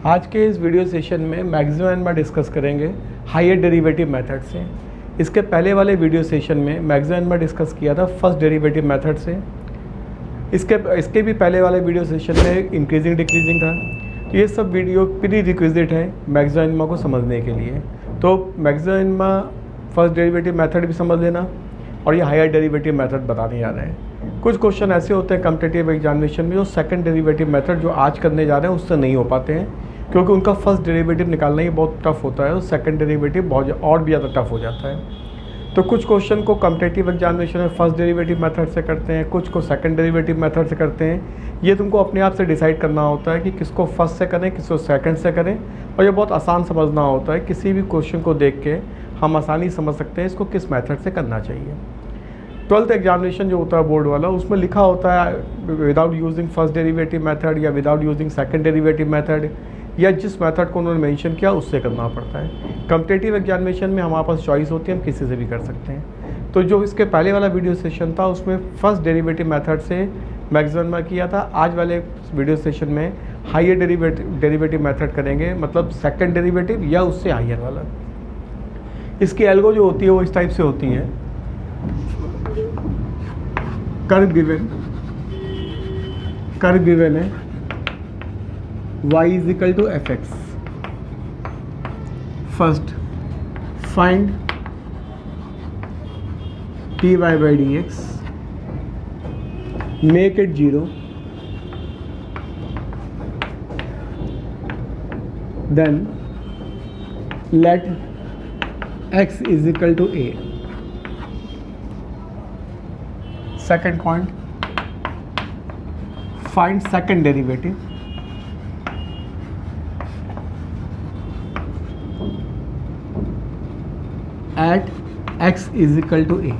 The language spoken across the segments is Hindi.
आज के इस वीडियो सेशन में मैक्सिमा एंड में डिस्कस करेंगे हायर डेरिवेटिव मेथड से। इसके पहले वाले वीडियो सेशन में मैक्सिमा एंड में डिस्कस किया था फर्स्ट डेरिवेटिव मेथड से। इसके भी पहले वाले वीडियो सेशन में इंक्रीजिंग डिक्रीजिंग था। तो ये सब वीडियो प्री रिक्विजिट है मैक्सिमा एंड को समझने के लिए। तो maxima and first derivative method भी समझ लेना और ये हायर डेरिवेटिव मेथड बताने जा रहे हैं। कुछ क्वेश्चन ऐसे होते हैं कॉम्पिटिटिव एग्जामिनेशन में जो सेकंड डेरिवेटिव मेथड जो आज करने जा रहे हैं उससे नहीं हो पाते हैं, क्योंकि उनका फर्स्ट डेरिवेटिव निकालना ही बहुत टफ होता है और सेकंड डेरिवेटिव बहुत और भी ज़्यादा टफ हो जाता है। तो कुछ क्वेश्चन को कॉम्पिटिटिव एग्जामिनेशन में फर्स्ट डेरिवेटिव मेथड से करते हैं, कुछ को सेकंड डेरिवेटिव मेथड से करते हैं। ये तुमको अपने आप से डिसाइड करना होता है कि किसको फर्स्ट से करें, किसको सेकंड से करें। और ये बहुत आसान समझना होता है, किसी भी क्वेश्चन को देख के हम आसानी समझ सकते हैं इसको किस मेथड से करना चाहिए। 12th एग्जामिनेशन जो होता है बोर्ड वाला, उसमें लिखा होता है without using first derivative method या without using second derivative method, या जिस मेथड को उन्होंने मेंशन किया उससे करना पड़ता है। कॉम्पिटिटिव एग्जामिनेशन में हमारे पास चॉइस होती है, हम किसी से भी कर सकते हैं। तो जो इसके पहले वाला वीडियो सेशन था उसमें फर्स्ट डेरिवेटिव मेथड से मैक्सिमा किया था। आज वाले वीडियो सेशन में हायर डेरिवेटिव मेथड करेंगे, मतलब सेकंड डेरिवेटिव या उससे हायर वाला। इसकी एल्गो जो होती है वो इस टाइप से होती है। कर्व गिवन है y is equal to f x. First find dy by d x, make it 0, then let x is equal to a। Second point, find second derivative at x is equal to a.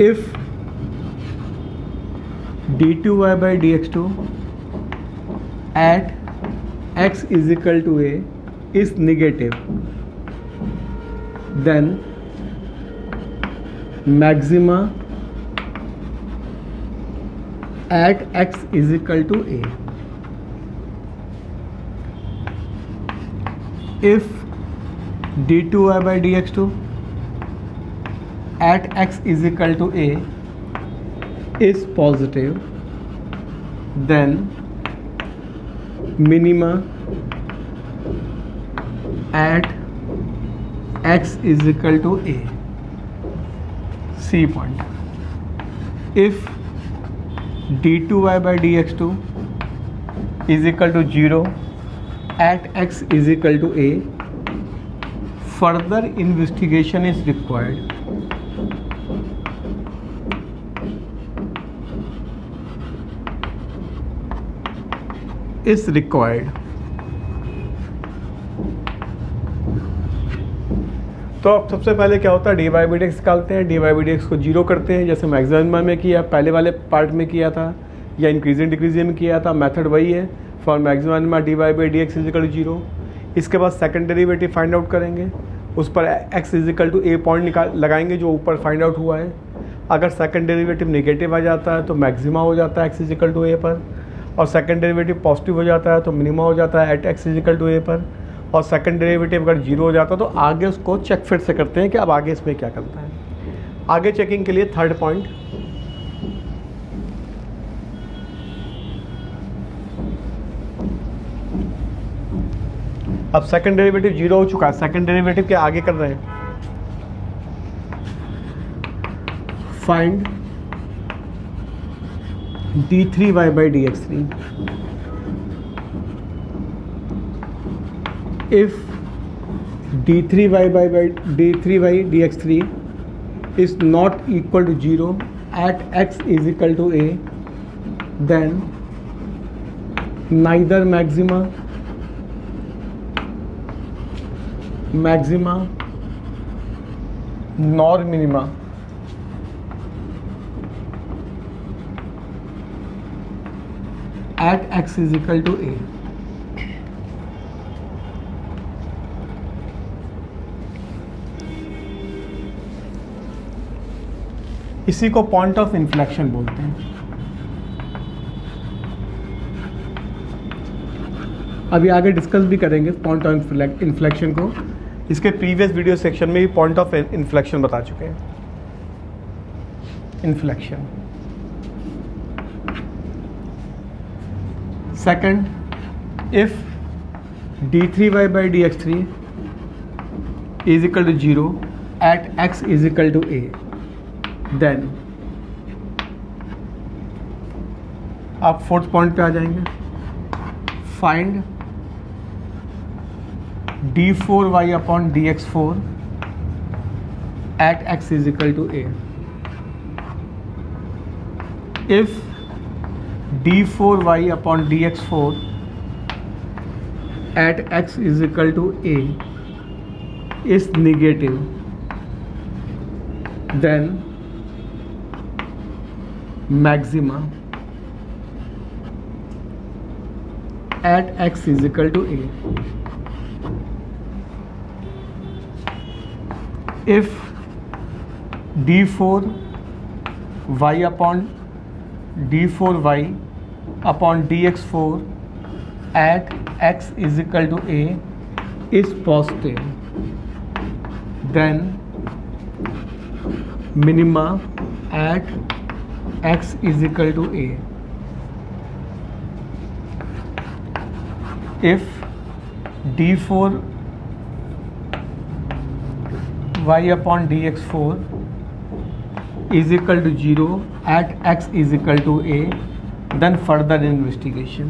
If d2y by dx2 at x is equal to a is negative, then maxima at x is equal to a. If d2y by dx2 at x is equal to a is positive, then minima at x is equal to a. C point. If d2y by dx2 is equal to 0 at x is equal to a, further investigation is required. Is required. तो अब सबसे पहले क्या होता है, d y by d x निकालते हैं, d y by d x को 0 करते हैं जैसे मैक्सिमा में किया, पहले वाले पार्ट में किया था या इंक्रीजिंग डिक्रीजिंग में किया था। मेथड वही है for maxima d y by d x is equal to 0। इसके बाद सेकंड डेरिवेटिव फाइंड आउट करेंगे, उस पर x is equal to a point लगाएंगे जो ऊपर फाइंड आउट हुआ है। अगर सेकंड डेरिवेटिव नेगेटिव आ जाता है तो मैक्सिमा हो जाता है x is equal to a पर, और सेकंड डेरिवेटिव पॉजिटिव हो जाता है तो मिनिमा हो जाता है at x is equal to a पर, और सेकंड डेरिवेटिव अगर 0 हो जाता है तो आगे उसको चेक फिर से करते हैं कि अब आगे इसमें क्या करना है। आगे चेकिंग के लिए थर्ड पॉइंट, अब सेकंड डेरिवेटिव 0 हो चुका है, सेकंड डेरिवेटिव के आगे कर रहे हैं। Find d3y by dx3 if d3y by d3y dx3 is not equal to 0 at x is equal to a, then neither maxima nor minima at x is equal to a. इसी को पॉइंट ऑफ इन्फ्लेक्शन बोलते हैं। अभी आगे डिस्कस भी करेंगे पॉइंट ऑफ इन्फ्लेक्शन को। इसके प्रीवियस वीडियो सेक्शन में भी पॉइंट ऑफ इन्फ्लेक्शन बता चुके हैं। Inflection second, if d3y by dx3 is equal to 0 at x is equal to a, then आप फोर्थ पॉइंट पे आ जाएंगे। Find d4y upon dx4 at x is equal to a। if d4y upon dx4 at x is equal to a is negative, then maxima at x is equal to a। if d4y upon d4y upon dx4 at x is equal to a is positive, then minima at x is equal to a। if d4y upon dx4 is equal to 0 at x is equal to a, then further investigation।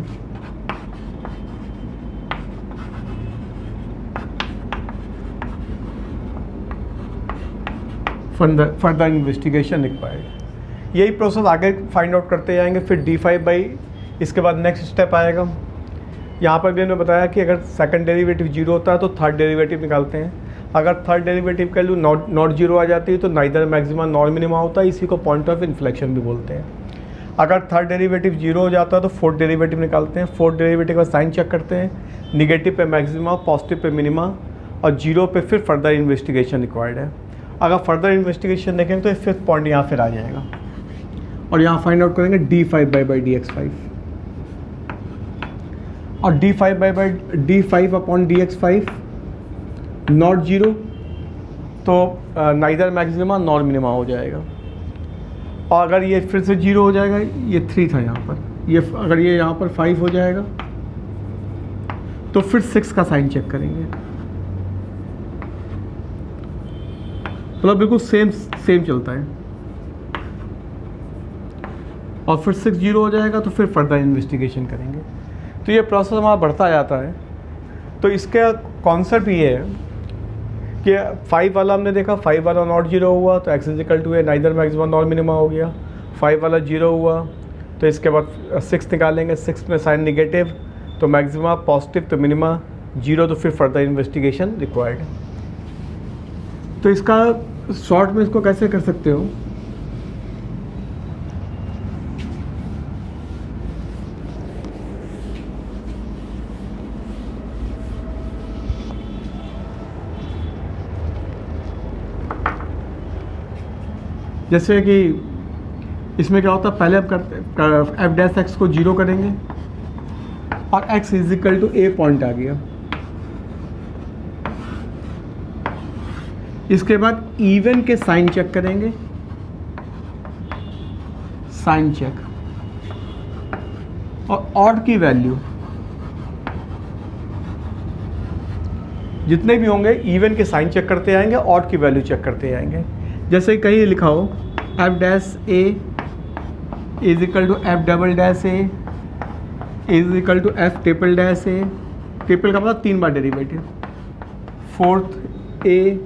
Further investigation required. यही प्रोसेस आगे फाइंड आउट करते जाएंगे। फिर d5 इसके बाद नेक्स्ट स्टेप आएगा। यहाँ पर भी हमने बताया कि अगर सेकंड डेरिवेटिव जीरो होता है तो थर्ड डेरिवेटिव निकालते हैं। अगर थर्ड डेरिवेटिव का वैल्यू नॉट जीरो आ जाती है तो नाइदर मैक्सिमा नॉर मिनिमा होता है। इसी को पॉइंट ऑफ इन्फ्लेक्शन भी बोलते हैं। अगर थर्ड डेरिवेटिव जीरो हो जाता है तो फोर्थ डेरिवेटिव निकालते हैं। फोर्थ डेरिवेटिव का साइन चेक करते हैं। निगेटिव पे मैक्सिमा, पॉजिटिव पे मिनिमा और जीरो पे फिर फर्दर इन्वेस्टिगेशन रिक्वायर्ड है। अगर फर्दर इन्वेस्टिगेशन देखेंगे तो फिफ्थ पॉइंट यहाँ फिर आ जाएगा और यहाँ फाइंड आउट करेंगे d5 by dx5 और d5 upon dx5 not zero तो नाइदर मैक्सिमा नॉर मिनिमा हो जाएगा। और अगर ये फिर से जीरो हो जाएगा, ये 3 था यहाँ पर, ये अगर ये यहाँ पर 5 हो जाएगा तो फिर 6 का साइन चेक करेंगे। मतलब बिल्कुल सेम चलता है। और फिर 6 जीरो हो जाएगा तो फिर फर्दर इन्वेस्टिगेशन करेंगे। तो ये प्रोसेस हमारा बढ़ता जाता है। तो इसका कॉन्सेप्ट ये है कि 5 वाला हमने देखा, 5 वाला नॉट जीरो हुआ तो x is equal to a, neither maxima nor minima हो गया। 5 वाला जीरो हुआ तो इसके बाद 6 निकालेंगे। 6 में साइन निगेटिव तो मैक्सिमा, पॉजिटिव तो मिनिमा, जीरो तो फिर फर्दर इन्वेस्टिगेशन रिक्वायर्ड। तो इसका शॉर्ट में इसको कैसे कर सकते हो, जैसे कि इसमें क्या होता है, पहले हम करते एफ डैश एक्स को जीरो करेंगे और x is equal to a point आ गया। इसके बाद इवन के साइन चेक करेंगे, साइन चेक, और ऑड की वैल्यू जितने भी होंगे इवन के साइन चेक करते आएंगे, ऑड की वैल्यू चेक करते आएंगे। जैसे कहीं लिखा हो f dash a is equal to f double dash a is equal to f triple dash a. Triple का मतलब 3 बार derivative. Fourth a,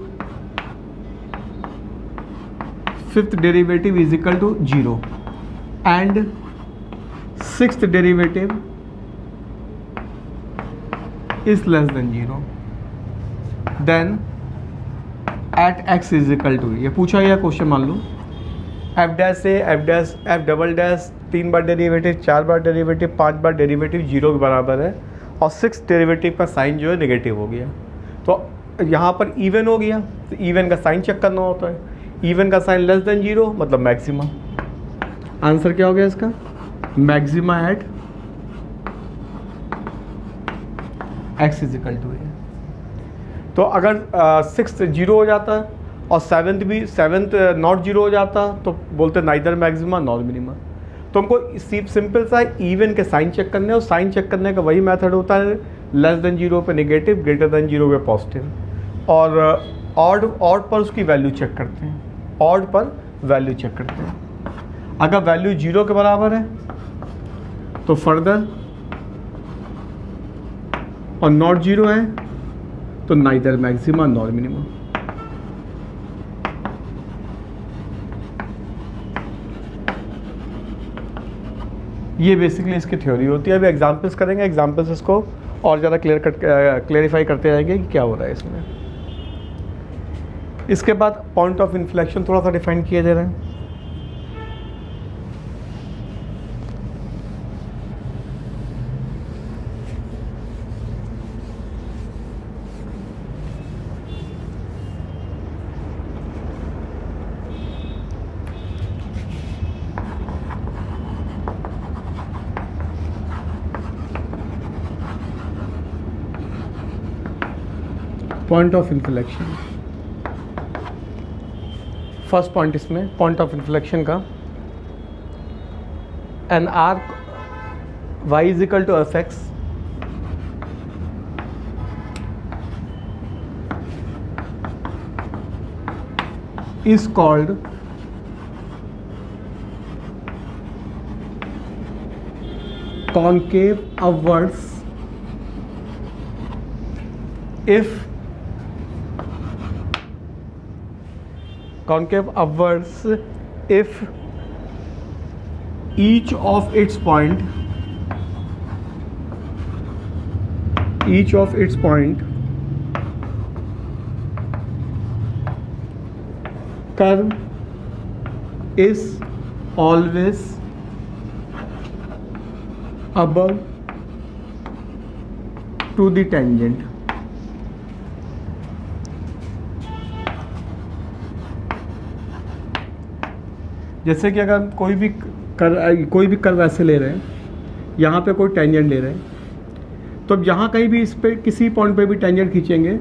fifth derivative is equal to 0 and sixth derivative is less than 0, then at x is equal to. ये पूछा या क्वेश्चन मान लो f dash a, f dash, f double dash 3 बार डेरिवेटिव, 4 बार डेरिवेटिव, 5 बार डेरिवेटिव 0 के बराबर है और 6 डेरिवेटिव का साइन जो है नेगेटिव हो गया। तो यहाँ पर इवन हो गया तो इवन का साइन चेक करना होता है। इवन का साइन लेस देन 0 मतलब मैक्सिमा। आंसर क्या हो गया इसका, maxima at x is equal to a. तो अगर 6th 0 हो जाता और 7th नॉट 0 हो जाता तो बोलते नाइदर मैक्सिमा नॉर मिनिमा। तो हमको सिंपल सा इवन के साइन चेक करने, और साइन चेक करने का वही मेथड होता है लेस देन 0 पे नेगेटिव, ग्रेटर देन 0 पे पॉजिटिव, और ऑड पर उसकी वैल्यू चेक करते हैं, ऑड पर वैल्यू चेक करते हैं। अगर वैल्यू 0 के बराबर है तो फर्दर, और नॉट 0 है तो नाइदर मैक्सिमा नॉर मिनिमा। ये बेसिकली इसकी थ्योरी होती है। अभी एग्जांपल्स करेंगे, एग्जांपल्स इसको और ज़्यादा क्लियरिफाई करते जाएंगे कि क्या हो रहा है इसमें। इसके बाद पॉइंट ऑफ इन्फ्लेक्शन थोड़ा सा डिफाइन किए जा रहे हैं। Point of inflection, first point इसमें पॉइंट ऑफ इन्फ्लेक्शन का, an arc y equal to f x is called concave upwards if concave upwards if each of its point curve is always above to the tangent। जैसे कि अगर कोई भी कर्व ऐसे ले रहे हैं, यहाँ पे कोई टेंजेंट ले रहे हैं, तो अब यहाँ कहीं भी इस पे किसी पॉइंट पे भी टेंजेंट खींचेंगे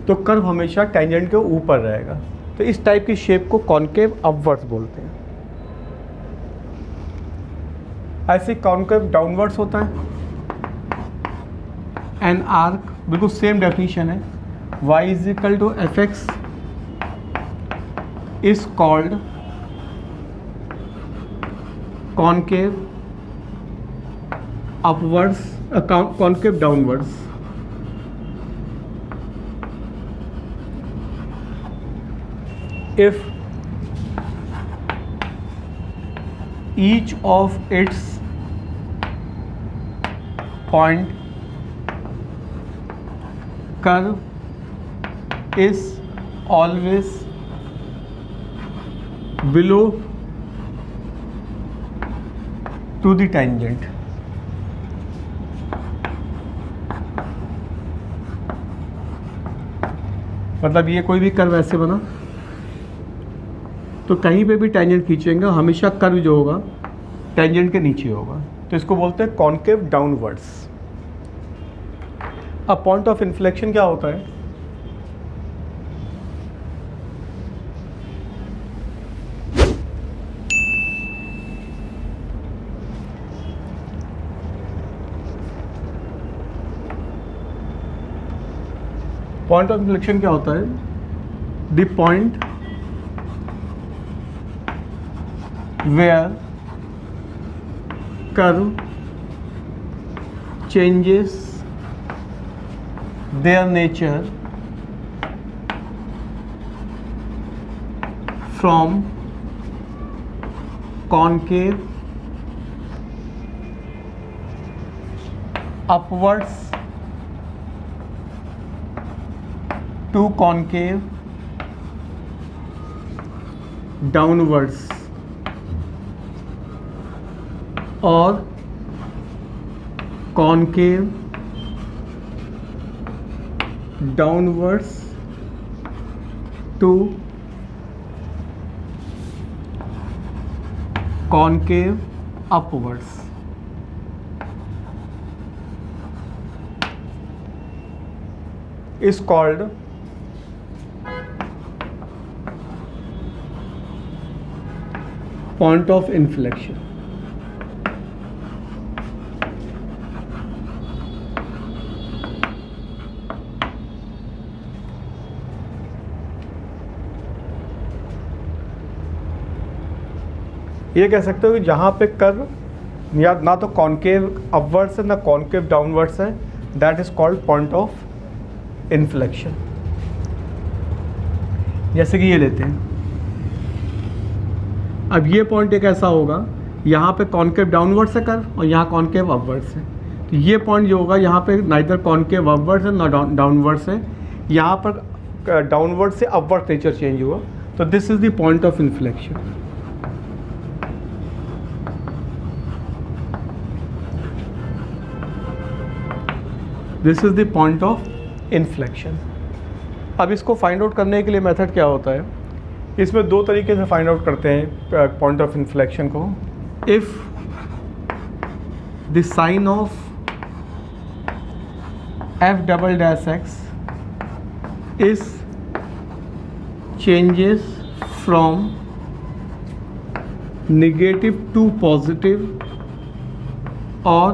तो कर्व हमेशा टेंजेंट के ऊपर रहेगा। तो इस टाइप की शेप को कॉन्केव अपवर्ड्स बोलते हैं। ऐसे कॉन्केव डाउनवर्ड्स होता है। एन आर्क, बिल्कुल सेम डेफिनेशन है, y equal to f x is called concave upwards, concave downwards. If each of its point curve is always below to the tangent। मतलब ये कोई भी कर्व ऐसे बना तो कहीं पे भी टेंजेंट खींचेंगे हमेशा कर्व जो होगा टेंजेंट के नीचे होगा, तो इसको बोलते हैं कॉन्केव डाउनवर्ड्स। अब पॉइंट ऑफ इन्फ्लेक्शन क्या होता है? पॉइंट ऑफ इन्फ्लेक्शन क्या होता है? The point where curve changes their nature from concave upwards to concave downwards और concave downwards to concave upwards. is called point of inflection. ये कह सकते हो कि जहाँ पे कर्व या ना तो कॉन्केव अपवर्ड्स है ना कॉन्केव डाउनवर्ड्स है, that is called point of inflection. जैसे कि ये लेते हैं, अब ये पॉइंट एक ऐसा होगा, यहाँ पे कॉन्केव डाउनवर्ड्स है कर्व और यहाँ कॉन्केव अपवर्ड्स है, तो ये पॉइंट जो होगा यहाँ पे नाइदर कॉन्केव अपवर्ड्स है ना डाउनवर्ड्स है, यहाँ पर डाउनवर्ड से अपवर्ड नेचर चेंज हुआ, तो this is the point of inflection. This is the point of inflection. अब इसको फाइंड आउट करने के लिए मेथड क्या होता है, इसमें दो तरीके से फाइंड आउट करते हैं पॉइंट ऑफ इन्फ्लेक्शन को। If the sign of f double dash x is changes from negative to positive or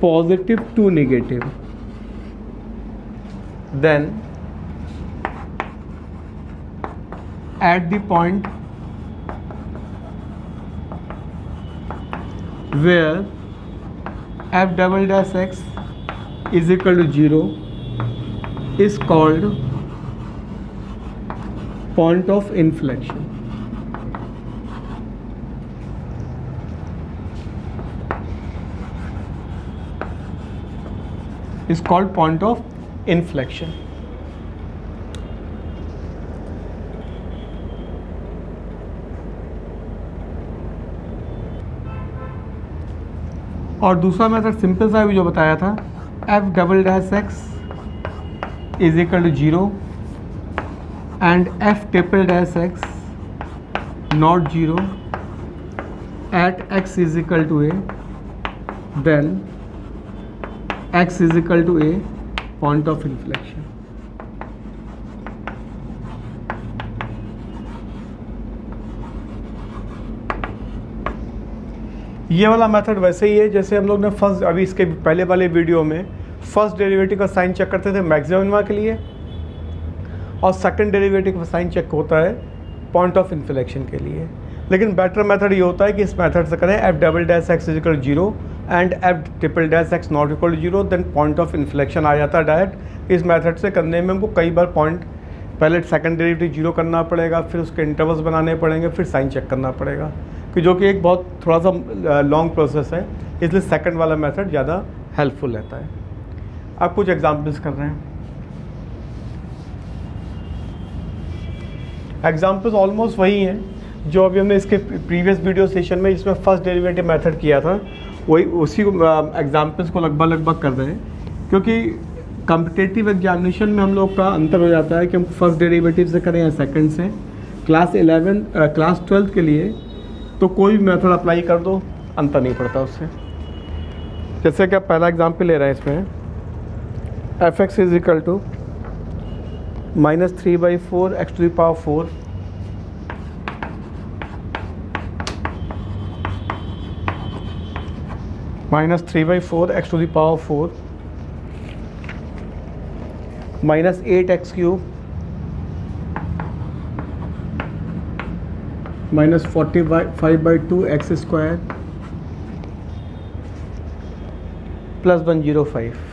positive to negative, then at the point where f double dash x is equal to 0 is called point of inflection. Is called point of inflection. और दूसरा मेथड सिंपल सा भी जो बताया था, f double dash x is equal to 0 and f triple dash x not 0 at x is equal to a, then x is equal to a point of inflection. ये वाला मेथड वैसे ही है जैसे हम लोग ने फर्स्ट, अभी इसके पहले वाले वीडियो में फर्स्ट डेरिवेटिव का साइन चेक करते थे मैक्सिमा के लिए, और सेकंड डेरिवेटिव का साइन चेक होता है पॉइंट ऑफ इन्फ्लेक्शन के लिए। लेकिन बेटर मेथड ये होता है कि इस मेथड से करें f double dash x is equal to 0 and f triple dash x not equal to 0, then point of inflection आ जाता है डायरेक्ट। इस मेथड से करने में हमको कई बार पॉइंट, पहले सेकंड डेरिवेटिव 0 करना पड़ेगा, फिर उसके इंटरवल्स बनाने पड़ेंगे, फिर साइन चेक करना पड़ेगा, कि जो कि एक बहुत थोड़ा सा लॉन्ग प्रोसेस है, इसलिए सेकंड वाला मेथड ज़्यादा हेल्पफुल रहता है। अब कुछ एग्जाम्पल्स कर रहे हैं। एग्जाम्पल्स ऑलमोस्ट वही हैं जो अभी हमने इसके प्रीवियस वीडियो सेशन में इसमें फर्स्ट डेरिवेटिव मेथड किया था, वही उसी एग्जाम्पल्स को लगभग कर रहे हैं, क्योंकि कॉम्पिटिटिव एग्जामिनेशन में हम लोग का अंतर हो जाता है कि हम फर्स्ट डेरिवेटिव से करें या सेकंड से। क्लास 12th के लिए तो कोई भी मेथड अप्लाई कर दो, अंतर नहीं पड़ता उससे। जैसे कि आप पहला एग्जाम्पल ले रहे हैं, इसमें f x is equal to -3/4 x to the power 4 -3/4 x to the power 4 -8x cube -45/2 x square plus 105।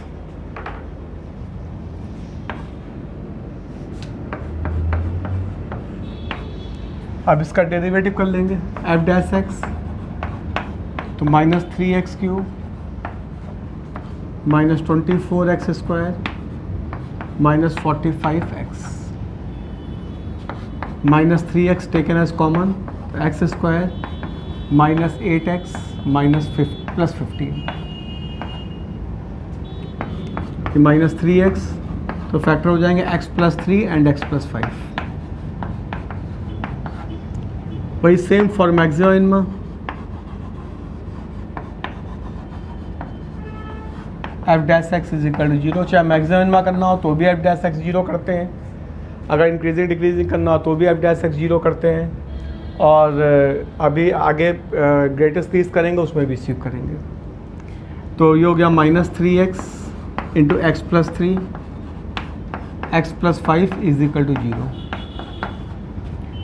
अब इसका डेरिवेटिव कर लेंगे, f डैश x तो -3x cube -24x square -45x -3x taken as common, x square -8x plus 15 -3x तो फैक्टर हो जाएंगे x plus 3 and x plus 5। वही same for maxima, f dash x is equal to 0। चाहे मैक्सिमम मिनिमा करना हो तो भी एफ डैश एक्स 0 करते हैं, अगर इंक्रीजिंग डिक्रीजिंग करना हो तो भी एफ डैश एक्स 0 करते हैं, और अभी आगे ग्रेटेस्ट लीस्ट करेंगे उसमें भी इसी करेंगे। तो ये हो गया -3x into x plus 3 x plus 5 is equal to 0।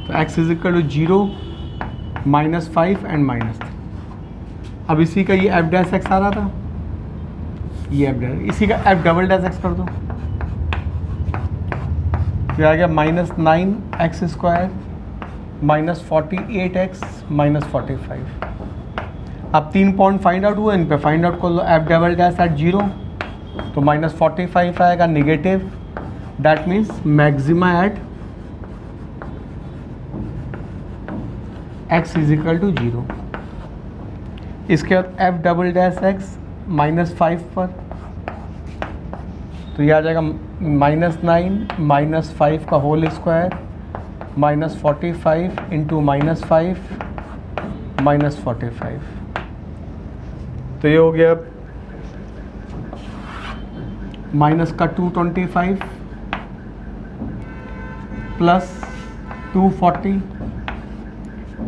तो x is equal to 0 -5 and -3। अब इसी का ये एफ डैश एक्स आ रहा था, ये एफ डैश, इसी का एफ डबल डैश एक्स कर दो, फिर आ गया -9x स्क्वायर -48x -45। अब 3 पॉइंट फाइंड आउट हुआ, इन पे फाइंड आउट कर लो एफ डबल डैश एट 0, तो -45 आएगा negative, that means maxima at x is equal to 0। इसके बाद एफ डबल डैश एक्स -5 पर, तो ये आ जाएगा -9 -5 का होल स्क्वायर -45 इंटू -5 -45। तो ये हो गया माइनस का 225 प्लस 240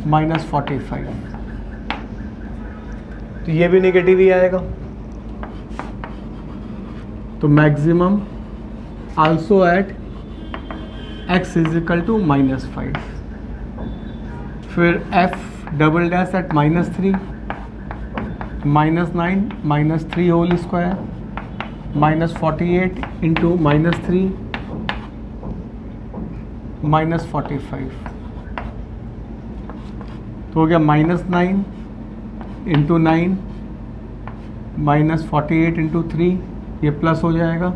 -45। तो ये भी नेगेटिव ही आएगा। तो maximum also at x is equal to -5। फिर f double dash at -3 -9 -3 whole square -48 into -3 -45। तो हो गया -9 इंटू 9 -48 इंटू 3, ये प्लस हो जाएगा,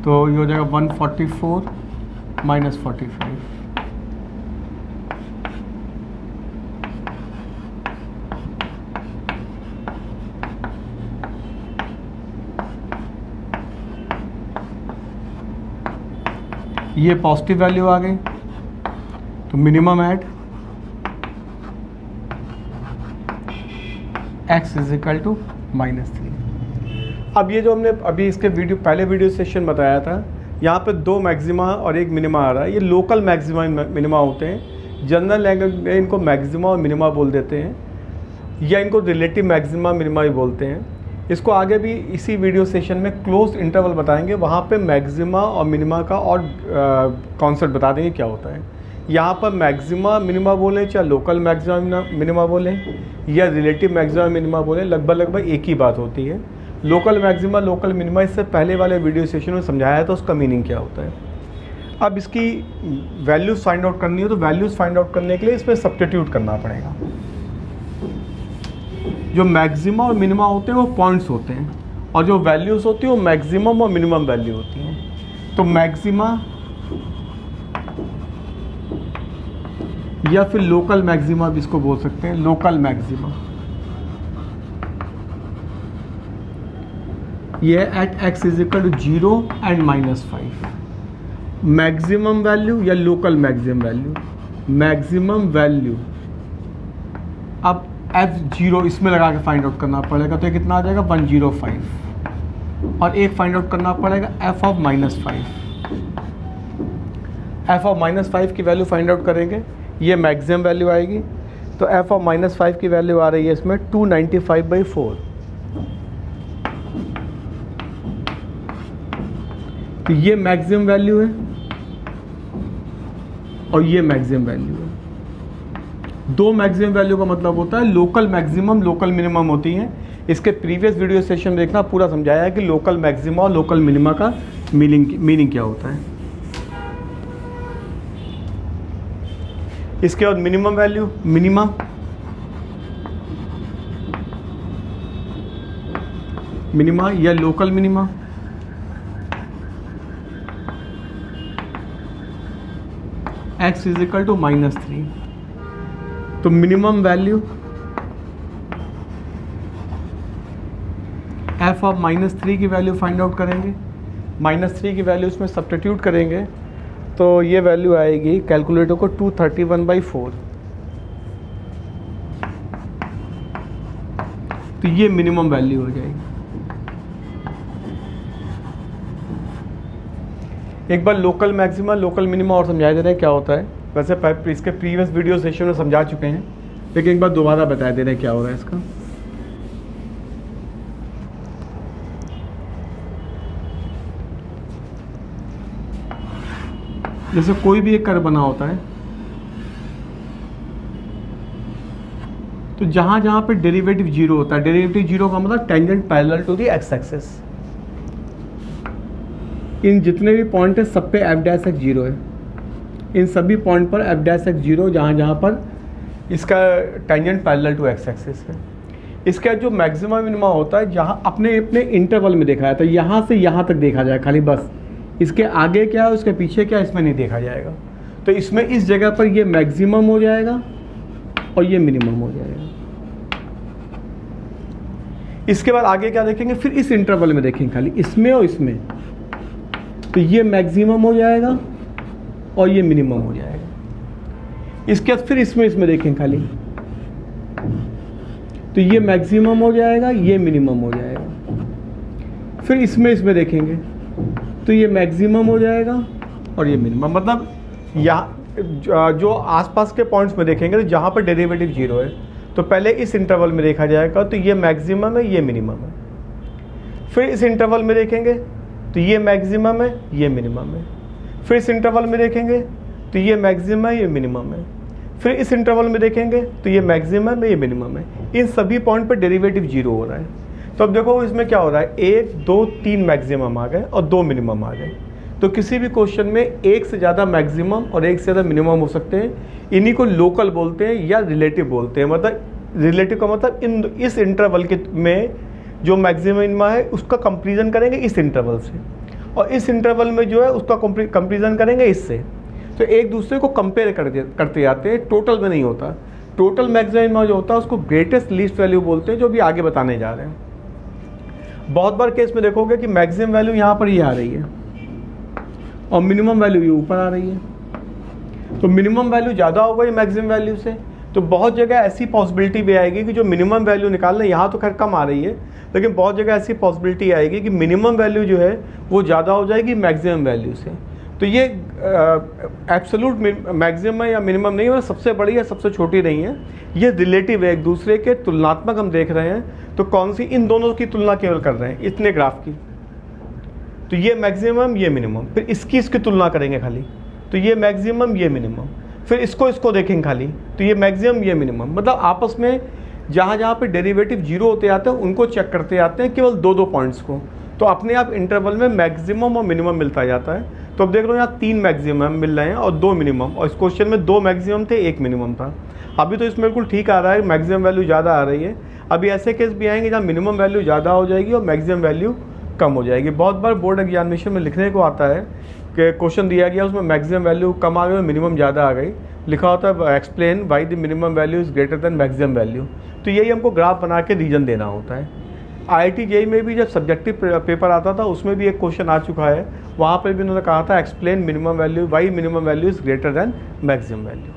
तो ये हो जाएगा 144 -45। ये पॉजिटिव वैल्यू आ गई, तो minimum at x is equal to -3। अब ये जो हमने अभी इसके पहले वीडियो सेशन बताया था, यहाँ पे 2 मैक्सिमा और 1 मिनिमा आ रहा है। ये लोकल मैक्सिमा मिनिमा होते हैं, जनरल लैंग्वेज में इनको मैक्सिमा और मिनिमा बोल देते हैं, या इनको रिलेटिव मैक्सिमा मिनिमा भी बोलते हैं। इसको आगे भी इसी वीडियो सेशन में क्लोज इंटरवल बताएंगे, वहाँ पे मैक्सिमा और मिनिमा का और कॉन्सेप्ट बता देंगे क्या होता है। यहाँ पर मैक्सिमा मिनिमा बोलें, चाहे लोकल मैक्सिमा मिनिमा बोलें या रिलेटिव मैक्सिमा मिनिमा बोलें, लगभग एक ही बात होती है। लोकल मैक्सिमा लोकल मिनिमा इससे पहले वाले वीडियो सेशन में समझाया था, उसका मीनिंग क्या होता है। अब इसकी वैल्यूज़ फाइंड आउट करनी हो तो वैल्यूज़ फाइंड आउट करने के लिए इसमें सब्स्टिट्यूट करना पड़ेगा। जो मैक्सिमा और मिनिमा होते हैं वो पॉइंट्स होते हैं, और जो वैल्यूज़ होती है वो मैक्सिमम और मिनिमम वैल्यू होती हैं। तो मैक्सिमा या फिर लोकल मैक्सिमा भी इसको बोल सकते हैं, लोकल मैक्सिमा, ये at x is equal to 0 and -5। Maximum value या local maximum value, maximum value अब f0 इसमें लगा के फाइंड आउट करना पड़ेगा, तो ये कितना आ जाएगा 105, और एक फाइंड आउट करना पड़ेगा f ऑफ -5। f ऑफ -5 की वैल्यू फाइंड आउट करेंगे, ये मैक्सिमम वैल्यू आएगी। तो f ऑफ -5 की वैल्यू आ रही है इसमें 295/4। तो ये मैक्सिमम वैल्यू है और ये मैक्सिमम वैल्यू है। 2 मैक्सिमम वैल्यू का मतलब होता है लोकल मैक्सिमम लोकल मिनिमम होती हैं। इसके प्रीवियस वीडियो सेशन में देखना, पूरा समझाया है कि लोकल मैक्सिमा और लोकल मिनिमा का मीनिंग क्या होता है। इसके बाद मिनिमम वैल्यू, मिनिमा या local minima, x is equal to -3। तो मिनिमम वैल्यू f ऑफ -3 की वैल्यू फाइंड आउट करेंगे, -3 की वैल्यू इसमें सब्स्टिट्यूट करेंगे, तो ये वैल्यू आएगी कैलकुलेटर को 231/4। तो ये मिनिमम वैल्यू हो जाएगी। एक बार लोकल मैक्सिमा लोकल मिनिमा और समझा दे रहे हैं क्या होता है। वैसे इसके प्रीवियस वीडियो सेशन में समझा चुके हैं, लेकिन एक बार दोबारा बता दे रहे हैं क्या हो रहा है इसका। जैसे कोई भी एक कर्व बना होता है, तो जहां जहां पे डेरिवेटिव जीरो होता है, डेरिवेटिव जीरो का मतलब tangent parallel to the x axis. इन जितने भी पॉइंट है सब पे एफ डैश एक्स जीरो है, इन सभी पॉइंट पर एफ डैश एक्स जीरो जहाँ जहाँ पर इसका tangent parallel to x axis है। इसका जो मैक्सिमम मिनिमा होता है जहाँ अपने अपने इंटरवल में देखा जाता है, यहाँ से यहाँ तक देखा जाए खाली बस, इसके आगे क्या है उसके पीछे क्या है इसमें नहीं देखा जाएगा। तो इसमें इस जगह पर ये मैक्सिमम हो जाएगा और ये मिनिमम हो जाएगा। इसके बाद आगे क्या देखेंगे, फिर इस इंटरवल में देखेंगे खाली इसमें और इसमें, तो ये मैक्सिमम हो जाएगा और ये मिनिमम हो जाएगा। इसके बाद फिर इसमें देखेंगे खाली, तो ये मैक्सिमम हो जाएगा, ये मिनिमम हो जाएगा। फिर इसमें देखेंगे तो ये मैक्सिमम हो जाएगा और ये मिनिमम। मतलब यहाँ जो आसपास के पॉइंट्स में देखेंगे तो जहाँ पर डेरिवेटिव जीरो है, तो पहले इस इंटरवल में देखा जाएगा तो ये मैक्सिमम है, ये मिनिमम है। फिर इस इंटरवल में देखेंगे तो ये मैक्सिमम है, ये मिनिमम है। फिर इस इंटरवल में देखेंगे तो ये मैक्सिमम है, ये मिनिमम है। फिर इस इंटरवल में देखेंगे तो ये मैक्सिमम है, ये मिनिमम है। इन सभी पॉइंट पर डेरिवेटिव जीरो हो रहा है। तो अब देखो इसमें क्या हो रहा है, 1 2 3 मैक्सिमम आ गए और 2 मिनिमम आ गए। तो किसी भी क्वेश्चन में एक से ज़्यादा मैक्सिमम और एक से ज़्यादा मिनिमम हो सकते हैं। इन्हीं को लोकल बोलते हैं या रिलेटिव बोलते हैं। मतलब रिलेटिव का मतलब इस इंटरवल के में जो मैक्सिमम है उसका कंपेरिजन करेंगे इस इंटरवल से, और इस इंटरवल में जो है उसका कंपेरिजन करेंगे इससे। तो एक दूसरे को कंपेयर करते जाते हैं, टोटल में नहीं होता। टोटल मैक्सिमम जो होता है उसको ग्रेटेस्ट लीस्ट वैल्यू बोलते हैं, जो भी आगे बताने जा रहे हैं। बहुत बार केस में देखोगे कि मैक्सिमम वैल्यू यहाँ पर ये आ रही है और मिनिमम वैल्यू ये ऊपर आ रही है। तो मिनिमम वैल्यू ज़्यादा होगा ये मैक्सिमम वैल्यू से, तो बहुत जगह ऐसी पॉसिबिलिटी भी आएगी कि जो मिनिमम वैल्यू निकालना, यहाँ तो खैर कम आ रही है, लेकिन बहुत जगह ऐसी पॉसिबिलिटी आएगी कि मिनिमम वैल्यू जो है वो ज़्यादा हो जाएगी मैक्सिमम वैल्यू से। तो ये एब्सोल्यूट मैक्सिमम है या मिनिमम नहीं है, सबसे बड़ी या सबसे छोटी नहीं है, ये रिलेटिव है, एक दूसरे के तुलनात्मक हम देख रहे हैं। तो कौन सी, इन दोनों की तुलना केवल कर रहे हैं इतने ग्राफ की। तो ये मैक्सिमम, ये मिनिमम, फिर इसकी तुलना करेंगे खाली, तो ये मैक्सिमम, ये मिनिमम। फिर इसको देखेंगे खाली, तो ये मैक्सिमम, ये मिनिमम। मतलब आपस में जहाँ जहाँ पे डेरिवेटिव जीरो होते आते हैं उनको चेक करते आते हैं, केवल 2 पॉइंट्स को। तो अपने आप इंटरवल में मैक्सिमम और मिनिमम मिलता जाता है। तो अब देख लो यहाँ 3 मैक्सिमम मिल रहे हैं और 2 मिनिमम, और इस क्वेश्चन में 2 मैक्सिमम थे, 1 मिनिमम था। अभी तो इसमें बिल्कुल ठीक आ रहा है, मैक्सिमम वैल्यू ज़्यादा आ रही है। अभी ऐसे केस भी आएंगे जहाँ मिनिमम वैल्यू ज़्यादा हो जाएगी और मैक्सिमम वैल्यू कम हो जाएगी। बहुत बार बोर्ड एग्जामिनेशन में लिखने को आता है कि क्वेश्चन दिया गया उसमें मैक्सिमम वैल्यू कम आ गई और मिनिमम ज़्यादा आ गई, लिखा होता है explain why the minimum value is greater than maximum value. तो यही हमको ग्राफ बना के रीजन देना होता है। IIT JEE में भी जब सब्जेक्टिव पेपर आता था उसमें भी एक क्वेश्चन आ चुका है, वहाँ पर भी उन्होंने कहा था explain minimum value why minimum value is greater than maximum value.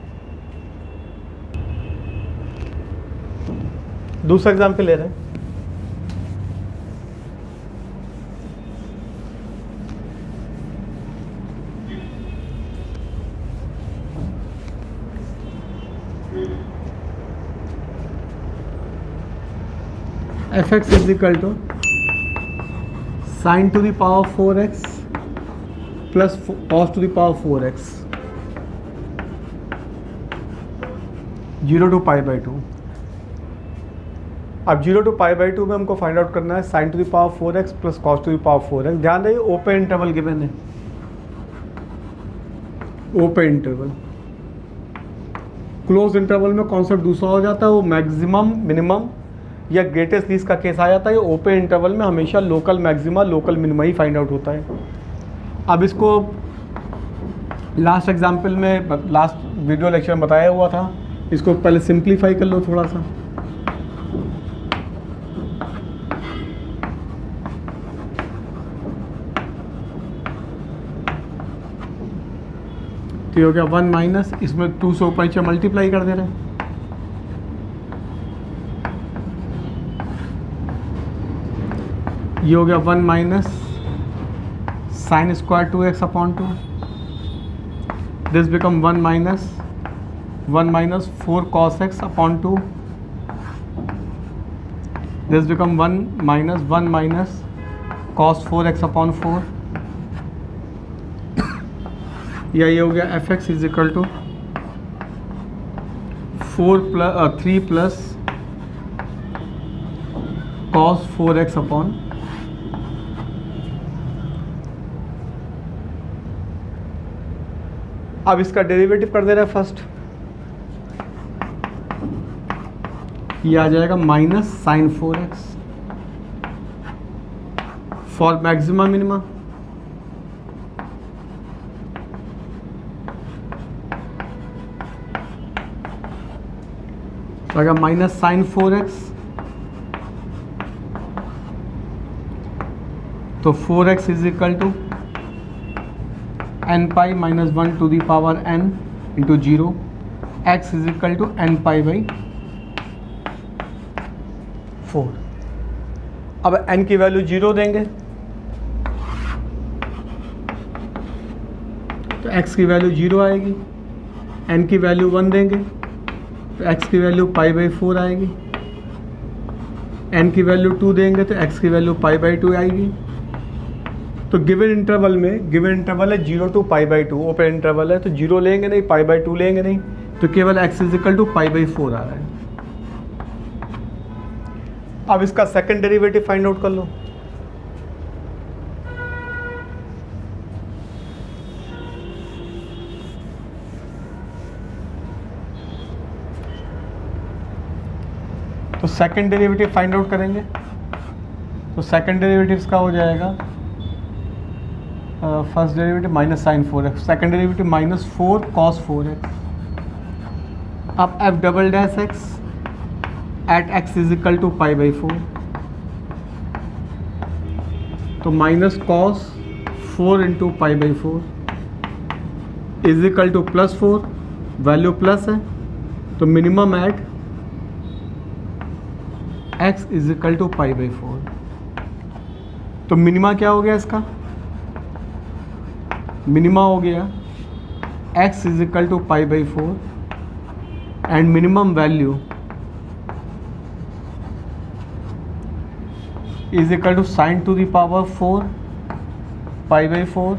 दूसरा एग्जाम्पल ले रहे हैं। fx is equal to sin to the power 4x plus cos to the power 4x 0 to pi by 2। अब 0 to पाई बाई 2 में हमको फाइंड आउट करना है sin to the power 4x plus cos to the power 4x। ध्यान दें ओपन इंटरवल गिवन है, ओपन इंटरवल। क्लोज इंटरवल में कॉन्सेप्ट दूसरा हो जाता है, वो मैक्सिमम, मिनिमम या ग्रेटेस्ट लीस्ट का केस आ जाता है। ओपन इंटरवल में हमेशा लोकल मैक्सिमा लोकल मिनिमा ही फाइंड आउट होता है। अब इसको लास्ट एग्जाम्पल में, लास्ट वीडियो लेक्चर में बताया हुआ था, इसको पहले सिंप्लीफाई कर लो थोड़ा सा। तो ये हो गया 1 माइनस, इसमें 2 से ऊपर नीचे मल्टीप्लाई कर दे रहे हैं। ये हो गया 1 minus sin square 2x upon 2. This become 1 minus 4 cos x upon 2. This become 1 minus cos 4x upon 4. या ये हो गया f x is equal to 3 plus cos 4x upon अब इसका डेरिवेटिव कर दे रहा है फर्स्ट, ये आ जाएगा minus sine 4x for maxima minima, तो आएगा माइनस साइन 4x, तो 4x is equal to n pi minus 1 to the power n into 0, x is equal to n pi by 4. अब n की वैल्यू 0 देंगे तो x की वैल्यू 0 आएगी, n की वैल्यू 1 देंगे तो x की वैल्यू पाई बाई 4 आएगी, n की वैल्यू 2 देंगे तो x की वैल्यू पाई बाई 2 आएगी. तो गिवन इंटरवल में, गिवन इंटरवल है 0 to pi by 2, open interval है तो 0 लेंगे नहीं, पाई बाई 2 लेंगे नहीं, तो केवल x is equal to pi by 4 आ रहा है. अब इसका सेकंड डेरिवेटिव फाइंड आउट कर लो. तो सेकंड डेरिवेटिव फाइंड आउट करेंगे तो सेकंड डेरिवेटिव का हो जाएगा first derivative minus sine 4x, second derivative minus 4 cos 4x. अब f double dash x at x is equal to pi by 4, तो minus cos 4 into pi by 4 is equal to plus 4, value plus है तो minimum at x is equal to pi by 4. तो मिनिमा क्या हो गया इसका, मिनिमा हो गया x is equal to pi by 4 and minimum value is equal to sine to the power 4 pi by 4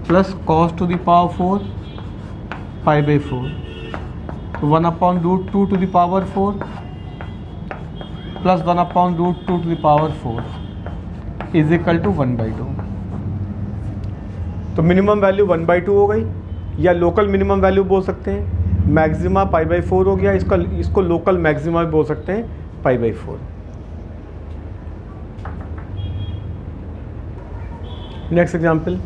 plus cos to the power 4 pi by 4, तो 1 upon root 2 to the power 4 plus 1 upon root 2 to the power 4 is equal to 1/2. तो मिनिमम वैल्यू 1/2 हो गई, या लोकल मिनिमम वैल्यू बोल सकते हैं. मैक्सिमा पाई बाई 4 हो गया, इसको लोकल मैक्सिमा भी बोल सकते हैं पाई by 4. Next example,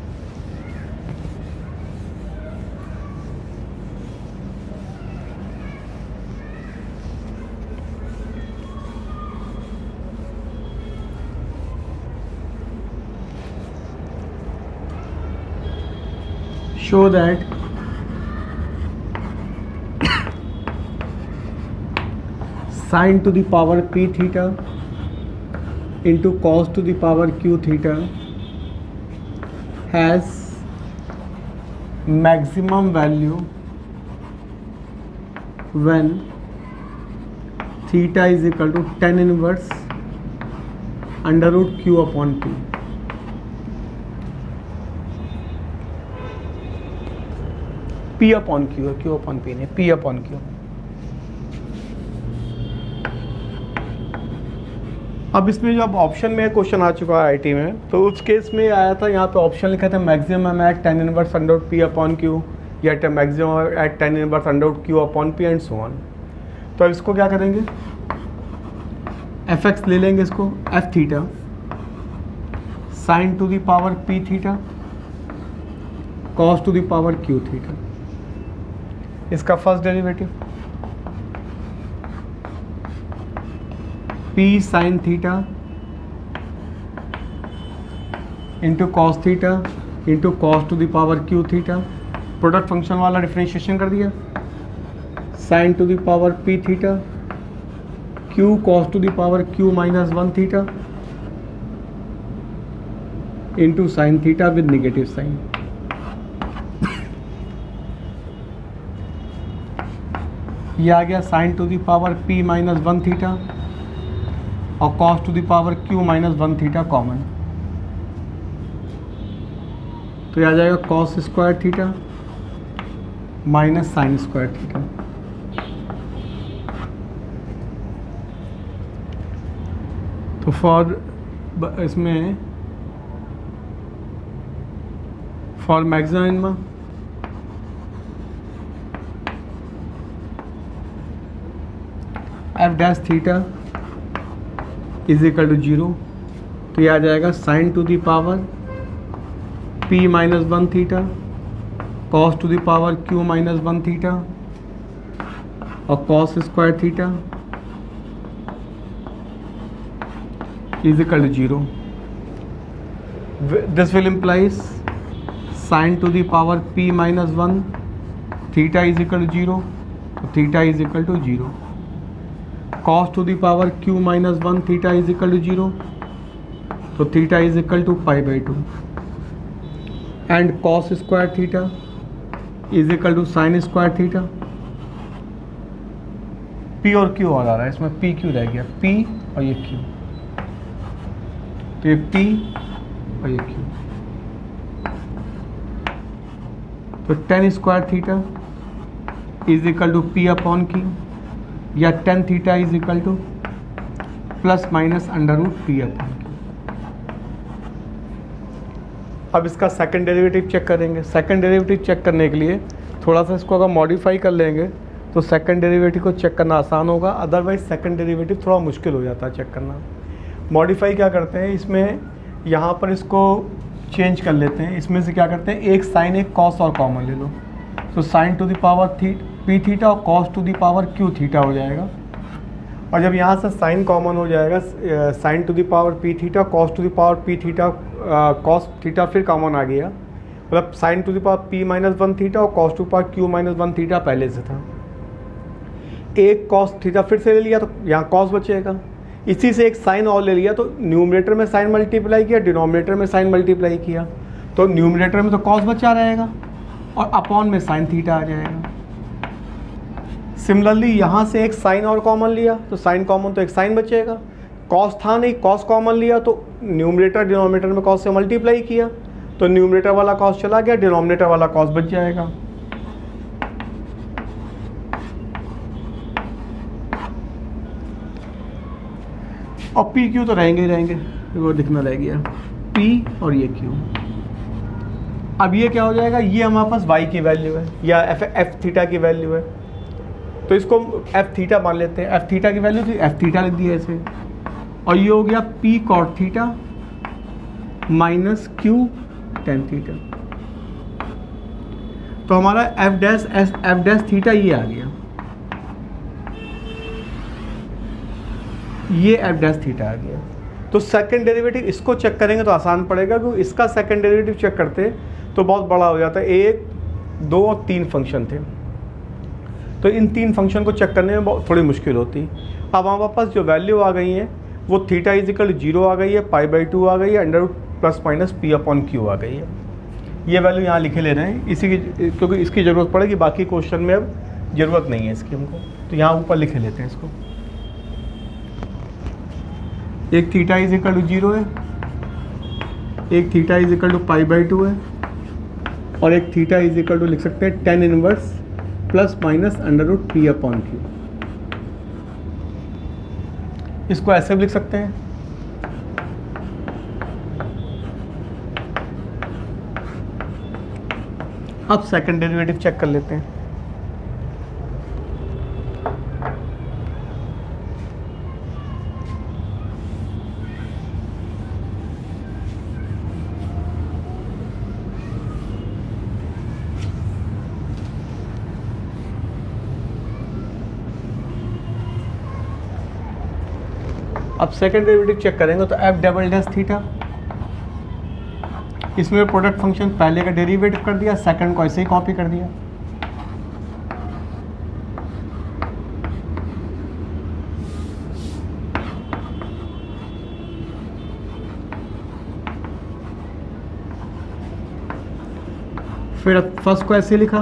show that sin to the power p theta into cos to the power q theta has maximum value when theta is equal to tan inverse under root q upon p. P upon Q है, Q अपॉन P नहीं, P अपॉन क्यू. अब इसमें जो अब ऑप्शन में क्वेश्चन आ चुका है आईटी में, तो उस केस में आया था यहाँ पे ऑप्शन लिखा था maximum at tan inverse under root P upon Q या maximum at tan inverse under root Q upon P and so on. तो अब इसको क्या करेंगे, एफ एक्स ले लेंगे, इसको f theta sine to the power P theta cos to the power Q theta. इसका first derivative P sine theta into cos theta into cos to the power Q theta. Product function वाला डिफरेंशिएशन कर दिया, sine to the power P theta Q cos to the power Q minus 1 theta into sine theta with negative sine. ये आ गया sine to the power p minus 1 theta और cos to the power q minus 1 theta common, तो ये आ जाएगा cos square theta minus sine square theta. तो फॉर इसमें for maxima f dash theta is equal to 0, तो ये आ जाएगा sine to the power p minus 1 theta cos to the power q minus 1 theta और cos square theta is equal to 0। This will implies sine to the power p minus 1 theta is equal to 0, तो theta is equal to 0। cos to the power q minus 1 theta is equal to 0, तो theta is equal to pi by 2 and cos square theta is equal to sin square theta। p और q और आ रहा है, इसमें p q रह गया, p और ये q, तो ये p और ये q, तो tan square theta is equal to p upon q या tan theta is equal to plus minus under root p upon q. अब इसका सेकंड डेरिवेटिव चेक करेंगे। सेकंड डेरिवेटिव चेक करने के लिए थोड़ा सा इसको अगर मॉडिफाई कर लेंगे तो सेकंड डेरिवेटिव को चेक करना आसान होगा, अदरवाइज सेकंड डेरिवेटिव थोड़ा मुश्किल हो जाता है चेक करना। मॉडिफाई क्या करते हैं, इसमें यहाँ पर इसको चेंज कर लेते हैं। इसमें से क्या करते हैं, एक साइन एक कॉस और कॉमन ले लो, तो sine to the power P theta और cos to the power Q theta हो जाएगा। और जब यहाँ से साइन कॉमन हो जाएगा, sine to the power P theta cos to the power P theta cos theta फिर कॉमन आ गया, मतलब sine to the power P minus 1 theta और cos to power Q minus 1 theta पहले से था। एक कॉस थीटा फिर से ले लिया तो यहाँ कॉस बचेगा, इसी से एक साइन और ले लिया तो न्यूमरेटर में साइन मल्टीप्लाई किया, डिनोमिनेटर में साइन मल्टीप्लाई किया, तो न्यूमरेटर में तो कॉस बचा रहेगा और अपॉन में साइन थीटा आ जाएगा। सिमिलरली यहाँ से एक साइन और कॉमन लिया तो साइन कॉमन तो एक साइन बचेगा, कॉस था नहीं कॉस कॉमन लिया तो न्यूमरेटर डिनोमिनेटर में कॉस से मल्टीप्लाई किया तो न्यूमरेटर वाला कॉस चला गया, डिनोमिनेटर वाला कॉस बच जाएगा। और पी क्यू तो रहेंगे ही रहेंगे, वो दिखना रह गया पी और ये क्यू। अब ये क्या हो जाएगा, ये हमारे पास y की वैल्यू है या एफ थीटा की वैल्यू है, तो इसको एफ थीटा मान लेते हैं। एफ थीटा की वैल्यू थी, एफ थीटा लिख दिया ऐसे, और ये हो गया p cot theta minus q tan theta. तो हमारा एफ डैश थीटा ये आ गया, ये एफ डैश थीटा आ गया। तो सेकंड डेरिवेटिव इसको चेक करेंगे तो आसान पड़ेगा, क्योंकि इसका सेकंड डेरिवेटिव चेक करते तो बहुत बड़ा हो जाता है। 1, 2 और 3 फंक्शन थे, तो इन 3 फंक्शन को चेक करने में थोड़ी मुश्किल होती। अब हमारे पास जो वैल्यू आ गई है वो थीटा इज इक्वल 0 आ गई है, पाई बाई 2 आ गई है, under plus minus P upon Q आ गई है। ये वैल्यू यहाँ लिखे ले रहे हैं इसी की, क्योंकि इसकी ज़रूरत पड़ेगी, बाकी क्वेश्चन में अब ज़रूरत नहीं है इसकी हमको, तो यहाँ ऊपर लिखे लेते हैं इसको। एक थीटा इज इक्वल टू 0 है, एक theta is equal to pi by 2 है, और एक थीटा इज इक्वल टू लिख सकते हैं tan inverse plus minus under root p upon q. इसको ऐसे भी लिख सकते हैं। अब सेकंड डेरिवेटिव चेक कर लेते हैं। अब सेकंड डेरिवेटिव चेक करेंगे तो एफ डबल डैश थीटा, इसमें प्रोडक्ट फंक्शन पहले का डेरिवेटिव कर दिया, सेकंड को ऐसे ही कॉपी कर दिया। फिर फर्स्ट को ऐसे लिखा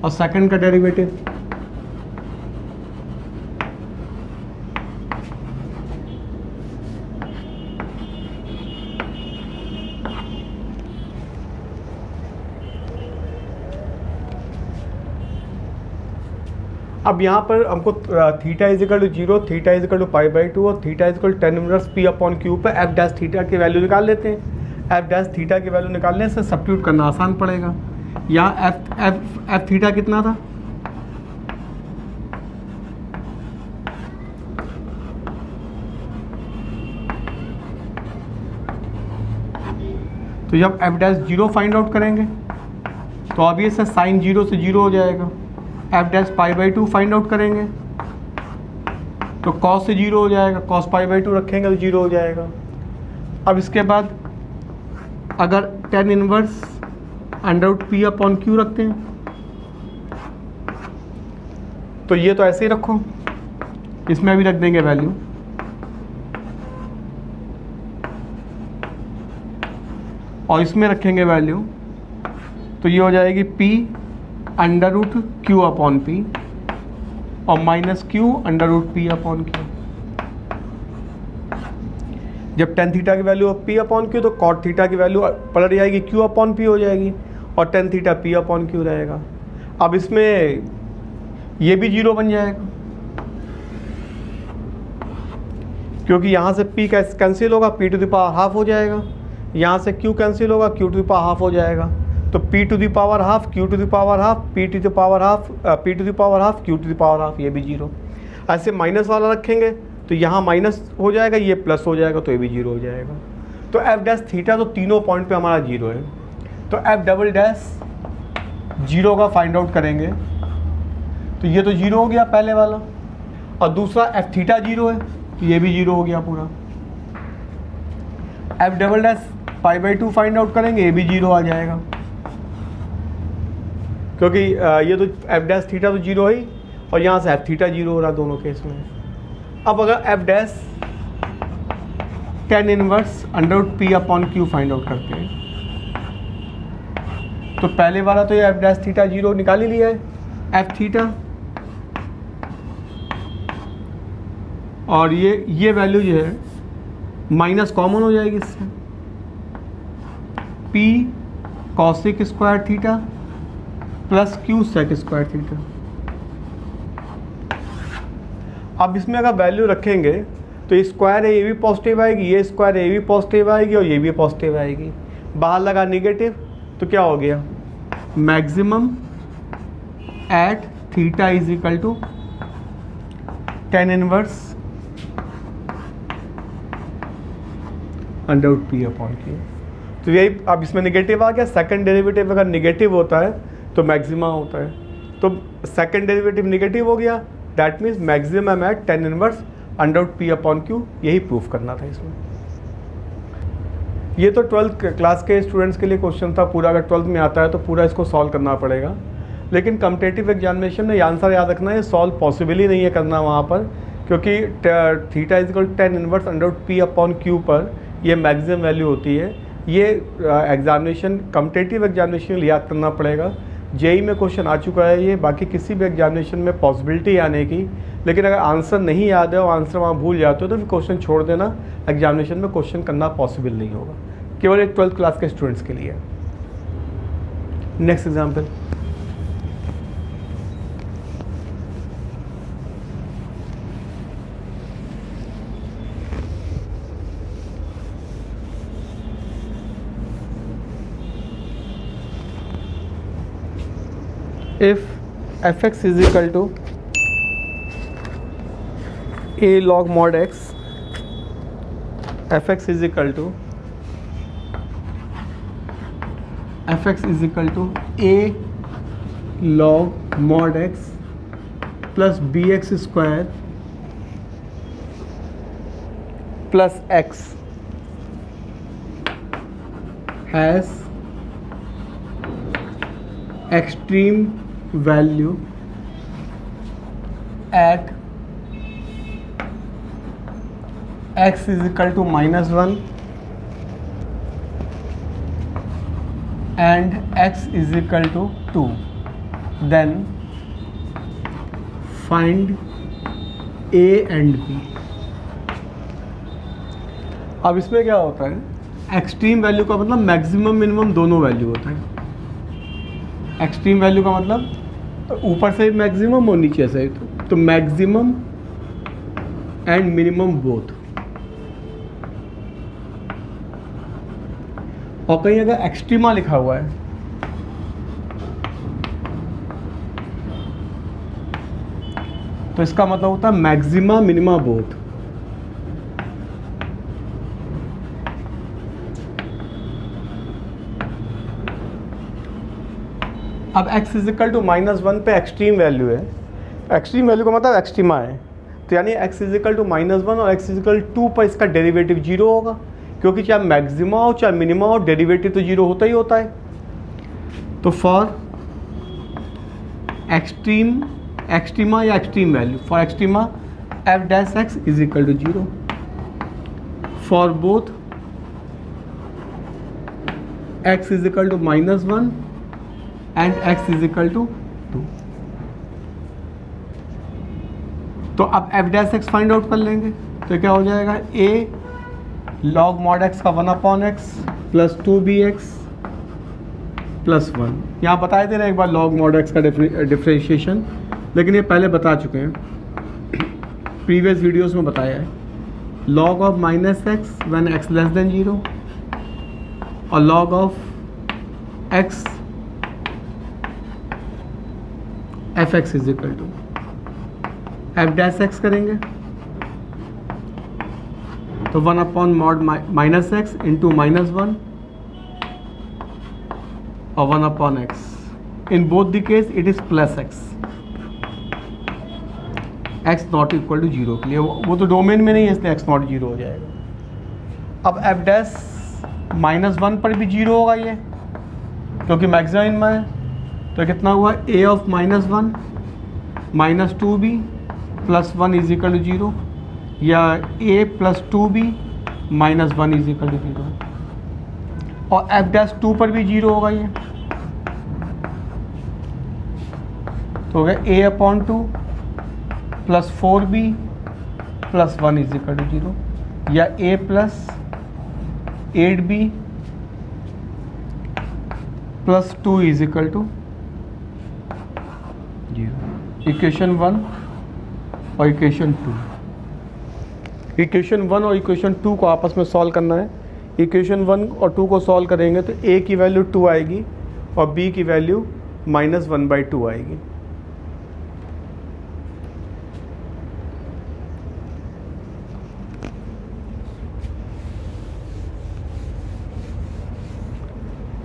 और सेकंड का डेरिवेटिव। अब यहाँ पर हमको theta is equal to 0, theta is equal to π/2 और theta is equal to tan inverse p/q पे एफ डैश थीटा की वैल्यू निकाल लेते हैं। एफ डैश थीटा की वैल्यू निकालने से सब्स्टिट्यूट करना आसान पड़ेगा। यहाँ एफ थीटा कितना था, तो जब एफ डैश 0 फाइंड आउट करेंगे तो ऑब्वियस है साइन 0 से 0 हो जाएगा। एफ डैश π/2 फाइंड आउट करेंगे तो कॉस से 0 हो जाएगा, कॉस π/2 रखेंगे तो 0 हो जाएगा। अब इसके बाद अगर tan इनवर्स √p/q रखते हैं तो ये तो ऐसे ही रखो, इसमें भी रख देंगे वैल्यू, और इसमें रखेंगे वैल्यू, तो ये हो जाएगी p√q/p और -q√p/q। जब tan थीटा की वैल्यू p/q तो cot थीटा की वैल्यू पलट जाएगी q/p हो जाएगी और tan थीटा p/q रहेगा। अब इसमें ये भी 0 बन जाएगा क्योंकि यहाँ से p कैंसिल होगा, p to the power half हो जाएगा, यहाँ से q कैंसिल होगा, q to the power half हो जाएगा, तो p to the power half, q to the power half, p to the power half, p to the power half, q to the power half, ये भी 0। ऐसे माइनस वाला रखेंगे तो यहाँ माइनस हो जाएगा, ये प्लस हो जाएगा, तो ये भी 0 हो जाएगा। तो एफ डैश थीटा तो तीनों पॉइंट पे हमारा 0 है, तो एफ डबल डैश 0 का फाइंड आउट करेंगे तो ये तो 0 हो गया पहले वाला, और दूसरा एफ थीटा 0 है तो ये भी 0 हो गया पूरा। F double dash π/2 find out करेंगे, ये भी 0 आ जाएगा क्योंकि ये तो एफ डैश थीटा तो 0 है और यहाँ से एफ थीटा 0 हो रहा दोनों केस में। अब अगर F dash tan inverse √p/q find out करते हैं तो पहले वाला तो ये एफ डैश थीटा 0 निकाल ही लिया है, एफ थीटा, और ये वैल्यू जो है माइनस कॉमन हो जाएगी इससे, p cosec square theta plus q sec square theta. अब इसमें अगर वैल्यू रखेंगे तो ये स्क्वायर है, ये भी पॉजिटिव आएगी, ये स्क्वायर है, ये भी पॉजिटिव आएगी और ये भी पॉजिटिव आएगी। बाहर लगा निगेटिव तो क्या हो गया, maximum at theta is equal to tan inverse √p/q। तो यही, अब इसमें निगेटिव आ गया, सेकंड डेरिवेटिव अगर निगेटिव होता है तो मैक्सिमा होता है, तो सेकंड डेरिवेटिव निगेटिव हो गया, that means maximum at tan inverse √p/q, यही प्रूफ करना था इसमें। ये तो 12th क्लास के स्टूडेंट्स के लिए क्वेश्चन था पूरा, अगर 12th में आता है तो पूरा इसको सॉल्व करना पड़ेगा, लेकिन कम्पिटेटिव एग्जामिनेशन में ये आंसर याद रखना है, सॉल्व पॉसिबल ही नहीं है करना वहाँ पर, क्योंकि theta is equal tan inverse √p/q पर ये मैक्सिमम वैल्यू होती है। ये एग्जामिनेशन कम्पिटेटिव एग्जामिनेशन याद करना पड़ेगा। जेई में क्वेश्चन आ चुका है ये, बाकी किसी भी एग्जामिनेशन में पॉसिबिलिटी आने की, लेकिन अगर आंसर नहीं याद है और आंसर वहाँ भूल जाते हो तो फिर क्वेश्चन छोड़ देना, एग्जामिनेशन में क्वेश्चन करना पॉसिबल नहीं होगा, केवल एक 12th क्लास के स्टूडेंट्स के लिए। Next example, if fx is equal to a log mod x, fx is equal to a log mod x plus bx square plus x has extreme value at x is equal to -1 and x is equal to 2, then find a and b। अब इसमें क्या होता है, एक्सट्रीम वैल्यू का मतलब मैक्सिमम मिनिमम दोनों वैल्यू होता है। एक्सट्रीम वैल्यू का मतलब ऊपर से मैक्सिमम और नीचे से, तो मैक्सिमम एंड मिनिमम बोथ। और कहीं अगर एक्सट्रीमा लिखा हुआ है तो इसका मतलब होता है मैक्सिमा मिनिमा बोथ। अब x इज इक्वल टू -1 पे एक्सट्रीम वैल्यू है, एक्सट्रीम वैल्यू का मतलब एक्सट्रीमा है, तो यानी x इज इक्वल टू -1 और x इज इक्वल 2 पर इसका डेरिवेटिव 0 होगा, क्योंकि चाहे मैक्सिमा हो चाहे मिनिमा हो डेरिवेटिव तो 0 होता ही होता है। तो फॉर एक्सट्रीमा या extreme value, for extrema f dash x is equal to 0, for both x is equal to -1 and x is equal to 2। तो अब f dash x find out कर लेंगे, तो क्या हो जाएगा, a log mod x का 1/x प्लस 2bx प्लस 1। यहाँ बताए थे ना एक बार log mod x का डिफ्रेंशिएशन, लेकिन ये पहले बता चुके हैं, प्रीवियस वीडियोस में बताया है। log of -x when x less than 0 और log of x fx is equal to f dash x करेंगे तो 1/mod -x इंटू -1 और 1/x। In both the case it is plus x not equal to 0 के लिए, वो तो डोमेन में नहीं है इसलिए x नॉट 0 हो जाएगा। अब f डैश -1 पर भी 0 होगा ये, क्योंकि मैक्सिमम में है, तो कितना हुआ, a of -1 minus 2b plus 1 is equal to 0, या a plus 2b minus 1 is equal to 0। और f डैश 2 पर भी 0 होगा ये, तो हो गया a/2 plus 4b plus 1 is equal to 0, या a plus 8b plus 2 is equal to 0। Equation 1 और इक्वेशन 2, इक्वेशन 1 और इक्वेशन 2 को आपस में सॉल्व करना है। इक्वेशन 1 और 2 को सॉल्व करेंगे तो a की वैल्यू 2 आएगी और b की वैल्यू -1/2 आएगी।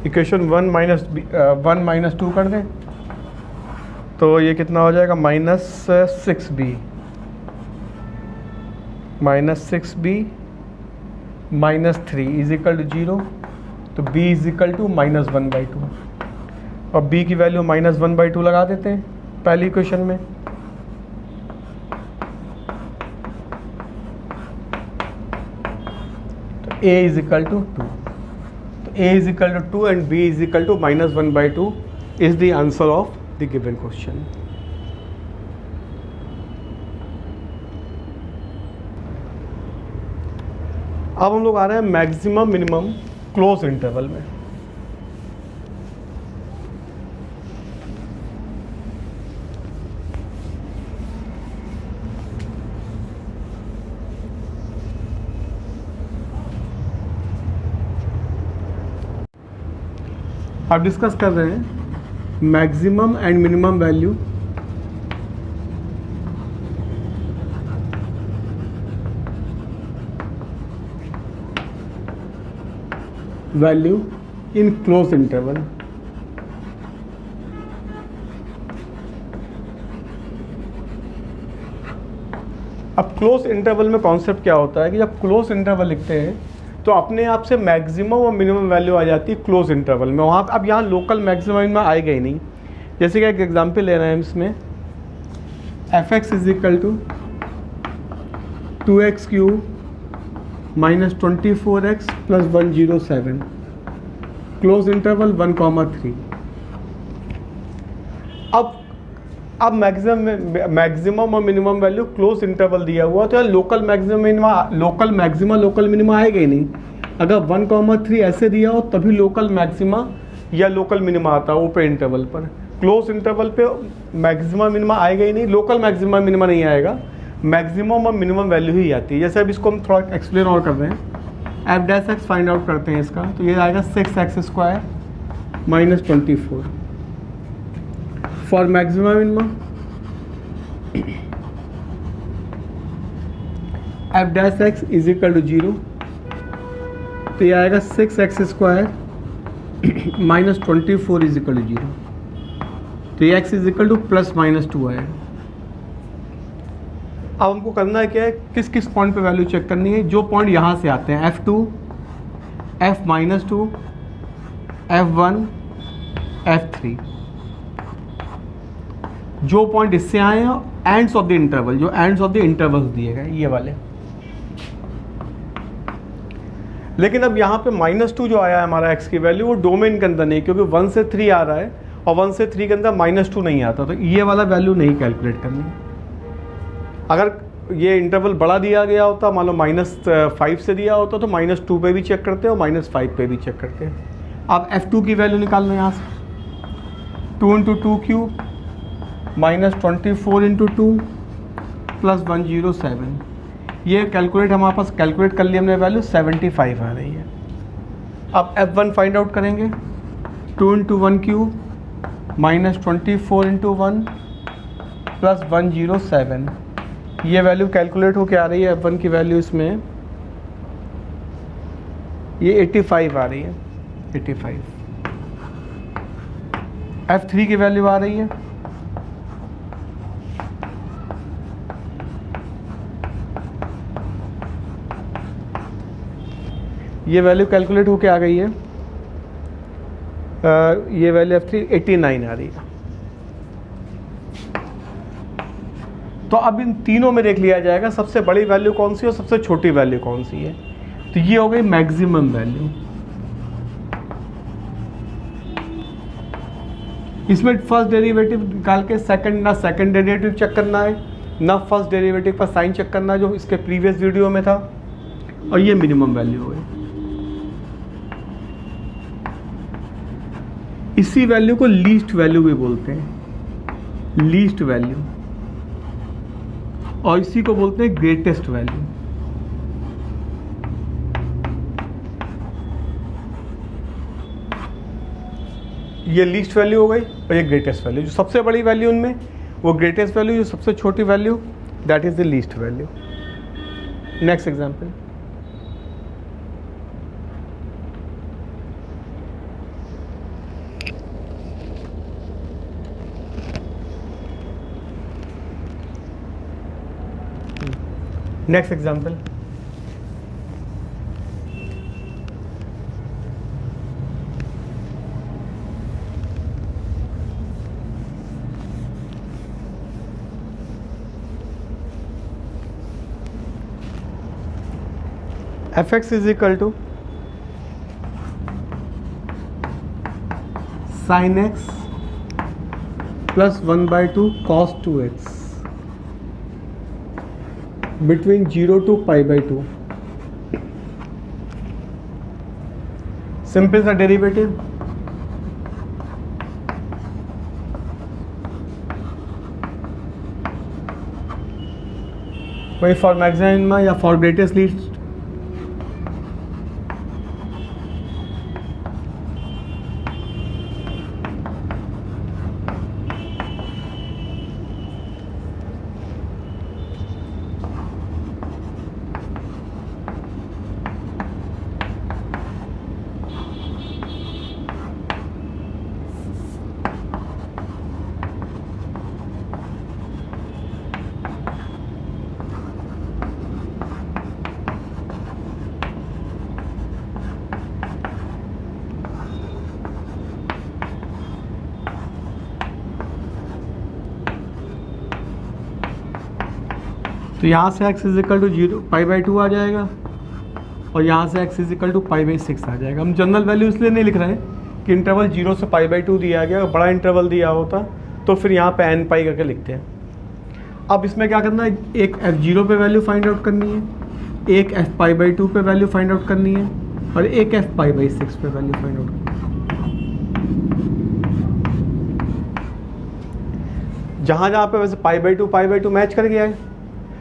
इक्वेशन 1 माइनस 2 कर दें तो ये कितना हो जाएगा, -6b -3 इज इक्वल टू 0, तो b इज इक्वल टू -1/2 और b की वैल्यू -1/2 लगा देते हैं पहली इक्वेशन में। तो a इज इक्वल टू 2, तो a is equal to 2 and b is equal to -1/2 is the answer of the given question. अब हम लोग आ रहे हैं मैक्सिमम मिनिमम क्लोज इंटरवल में। अब डिस्कस कर रहे हैं maximum and minimum value in close interval. अब क्लोज इंटरवल में कॉन्सेप्ट क्या होता है कि जब क्लोज इंटरवल लिखते हैं तो अपने आप से मैक्सिमम और मिनिमम वैल्यू आ जाती है क्लोज इंटरवल में। वहाँ अब यहाँ लोकल मैक्सिमम में आएगा ही नहीं। जैसे कि एक एग्जांपल ले रहे हैं इसमें, fx is equal to 2x³ -24x + 107। Close interval 1,3। अब मैक्सिमम और मिनिमम वैल्यू क्लोज इंटरवल दिया हुआ तो यार लोकल मैक्सिमा लोकल मिनिमा आएगा ही नहीं। अगर 1,3 ऐसे दिया हो तभी लोकल मैक्सिमा या लोकल मिनिमा आता है ओपन इंटरवल पर। क्लोज इंटरवल पे मैक्सिमा मिनिमा आएगा ही नहीं, लोकल मैक्सिमा मिनिमा नहीं आएगा, मैक्सिमम और मिनिमम वैल्यू ही आती है। जैसे अब इसको हम थोड़ा एक्सप्लेन और कर रहे हैं, f dash x find out करते हैं इसका, तो ये आएगा 6x² - 24 for maxima minima. F dash x is equal to 0, तो ये आएगा 6x² - 24 इज इक्वल टू 0, तो ये x इज इक्वल टू +-2 आएगा। अब हमको करना है क्या है, किस किस पॉइंट पे वैल्यू चेक करनी है। जो पॉइंट यहाँ से आते हैं F2, F-2, F1, F3, जो पॉइंट इससे आए हैं एंड्स ऑफ द इंटरवल, जो एंड्स ऑफ द इंटरवल दिए गए ये वाले। लेकिन अब यहाँ पे -2 जो आया है हमारा x की वैल्यू, वो डोमेन के अंदर नहीं, क्योंकि 1 से 3 आ रहा है और 1 से 3 के अंदर -2 नहीं आता, तो ये वाला वैल्यू नहीं कैलकुलेट करनी है। अगर ये इंटरवल बड़ा दिया गया होता, मान लो -5 से दिया होता, तो -2 पे भी चेक करते हैं और -5 पे भी चेक करते हैं। अब F2 की वैल्यू निकालना है यहाँ से, 2 × 2³ -24 × 2 +107। ये कैलकुलेट हमारे पास कैलकुलेट कर लिया हमने, वैल्यू 75 आ रही है। अब F1 फाइंड आउट करेंगे, 2 × 1³ -24 × 1 +107। ये वैल्यू कैलकुलेट होके आ रही है F1 की वैल्यू, इसमें ये 85 आ रही है, 85। F3 की वैल्यू आ रही है ये वैल्यू कैलकुलेट होके आ गई है, ये वैल्यू F3 89 आ रही है। तो अब इन तीनों में देख लिया जाएगा सबसे बड़ी वैल्यू कौन सी है और सबसे छोटी वैल्यू कौन सी है। तो ये हो गई मैक्सिमम वैल्यू। इसमें फर्स्ट डेरिवेटिव निकाल के सेकंड डेरिवेटिव चेक करना है, ना फर्स्ट डेरिवेटिव का साइन चेक करना है जो इसके प्रीवियस वीडियो में था, और ये मिनिमम वैल्यू हो गई। इसी वैल्यू को लीस्ट वैल्यू भी बोलते हैं, लीस्ट वैल्यू, और इसी को बोलते हैं ग्रेटेस्ट वैल्यू। ये लीस्ट वैल्यू हो गई और ये ग्रेटेस्ट वैल्यू। जो सबसे बड़ी वैल्यू उनमें वो ग्रेटेस्ट वैल्यू, जो सबसे छोटी value that is the least value. Next example, next example, fx is equal to sin x plus 1/2 cos 2x between 0 to π/2। Simple सा डेरिवेटिव, वही फॉर मैक्सिमम या फॉर ग्रेटेस्ट लीस्ट। तो यहाँ से x इज इक्वल टू 0 π/2 आ जाएगा, और यहाँ से x इजिकल टू π/6 आ जाएगा। हम जनरल वैल्यू इसलिए नहीं लिख रहे हैं कि इंटरवल 0 से π/2 दिया गया, अगर बड़ा इंटरवल दिया होता तो फिर यहाँ पे n पाई करके लिखते हैं। अब इसमें क्या करना है, एक f0 पे वैल्यू फाइंड आउट करनी है, एक f π/2 पे वैल्यू फाइंड आउट करनी है और एक f π/6 पे वैल्यू फाइंड आउट करनी है। जहाँ जहाँ पे वैसे π/2 मैच कर गया है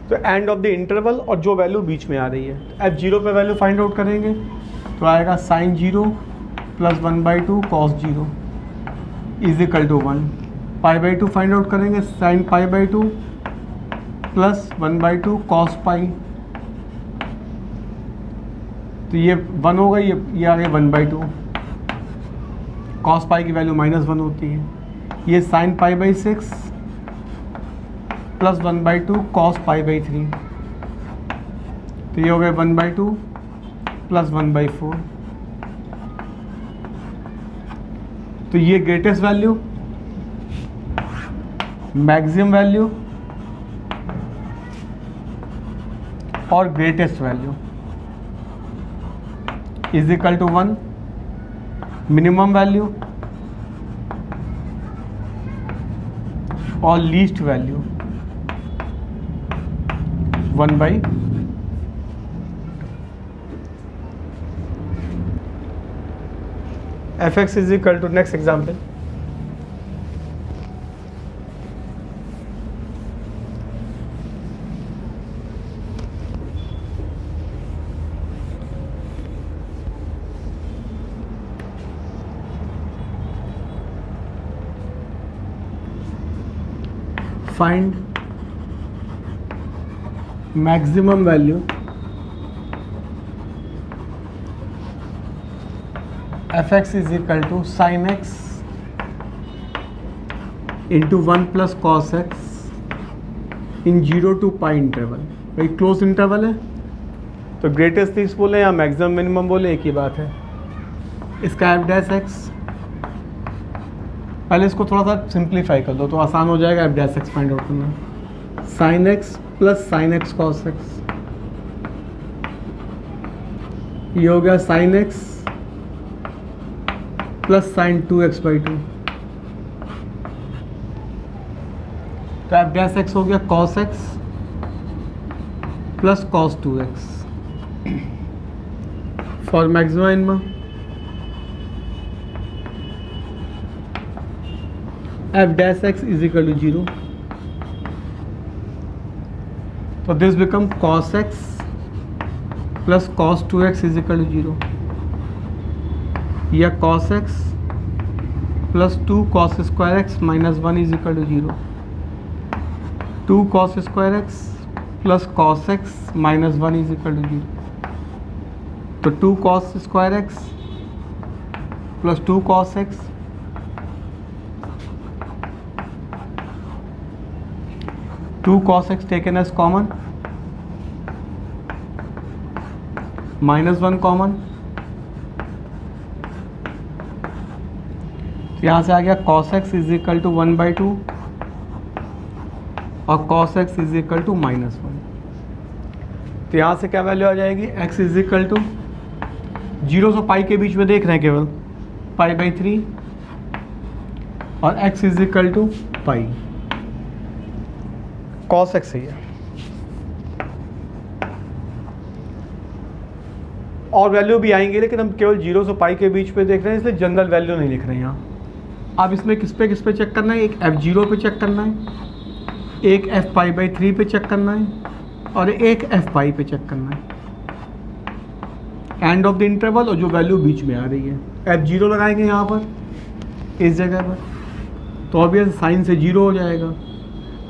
तो एंड ऑफ द इंटरवल और जो वैल्यू बीच में आ रही है, f0 पे वैल्यू फाइंड आउट करेंगे तो आएगा sin 0 plus 1/2 cos 0 is equal to 1। π/2 find out करेंगे, sin π/2 प्लस 1/2 cos π, तो ये 1 होगा, ये आ गया 1/2। cos π की वैल्यू -1 होती है। ये sin π/6 प्लस 1/2 cos π/3, तो ये हो गया 1/2 प्लस 1/4। तो ये ग्रेटेस्ट वैल्यू, मैक्सिमम वैल्यू और greatest value is equal to 1, minimum value और least value 1/। fx is equal to, next example, find maximum value fx is equal to sin x into 1 plus cos x in 0 to π interval. भाई क्लोज इंटरवल है तो ग्रेटेस्ट लिस्ट बोले या मैक्सिमम मिनिमम बोले एक ही बात है। इसका f'(x), पहले इसको थोड़ा सा सिंप्लीफाई कर दो तो आसान हो जाएगा f'(x) फाइंड आउट करना। sin x plus sin x cos x, ये हो गया sin x plus sin 2x/2, तो f'(x) हो गया cos x plus cos 2x। For maximum minimum f'(x) is equal to 0, so this become cos x plus cos 2x is equal to 0, या cos x plus 2 cos square x minus 1 is equal to 0, 2 cos square x plus cos x minus 1 is equal to 0, तो 2 cos square x plus 2 cos x, two cos x taken as common, -1 common, तो यहाँ से आ गया cos x is equal to 1/2 और cos x is equal to -1। तो यहाँ से क्या वैल्यू आ जाएगी, x इज इक्वल टू 0 से पाई के बीच में देख रहे हैं केवल π/3 और x is equal to pi, cos x ही है। और वैल्यू भी आएंगे लेकिन हम केवल 0 से पाई के बीच में देख रहे हैं इसलिए जनरल वैल्यू नहीं लिख रहे हैं यहाँ। अब इसमें किस पे चेक करना है, एक f0 पे चेक करना है, एक f π/3 पे चेक करना है और एक f π पे चेक करना है। एंड ऑफ द इंटरवल और जो वैल्यू बीच में आ रही है, f0 लगाएंगे यहाँ पर इस जगह पर तो ऑब्वियस साइन से 0 हो जाएगा,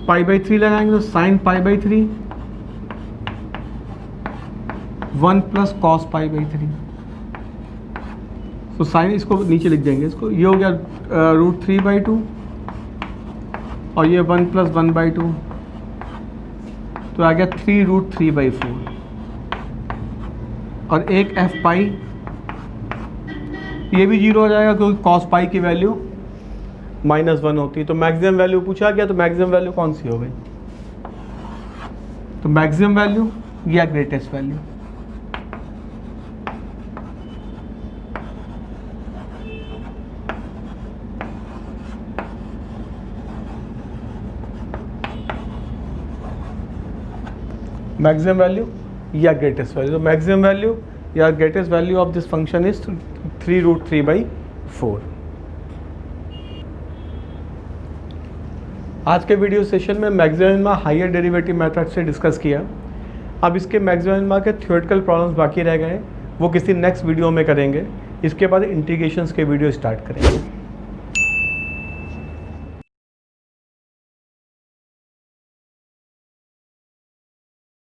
π/3 लगाएंगे तो sin π/3 1 प्लस cos π/3, तो साइन इसको नीचे लिख देंगे, इसको ये हो गया √3/2 और ये 1 प्लस 1/2 तो आ गया 3√3/4 और एक f π ये भी 0 हो जाएगा क्योंकि cos π की वैल्यू -1 होती है। तो मैक्सिमम वैल्यू पूछा गया तो मैक्सिमम वैल्यू कौन सी हो गई, तो मैक्सिमम वैल्यू या ग्रेटेस्ट वैल्यू, मैक्सिमम वैल्यू या ग्रेटेस्ट वैल्यू। तो मैक्सिमम वैल्यू या greatest value of this function is 3√3/4। आज के वीडियो सेशन में maximum minima higher derivative method से डिस्कस किया। अब इसके मैक्सिमम मिनिमा के थ्योरेटिकल प्रॉब्लम्स बाकी रह गए, वो किसी नेक्स्ट वीडियो में करेंगे। इसके बाद इंटीग्रेशंस के वीडियो स्टार्ट करेंगे।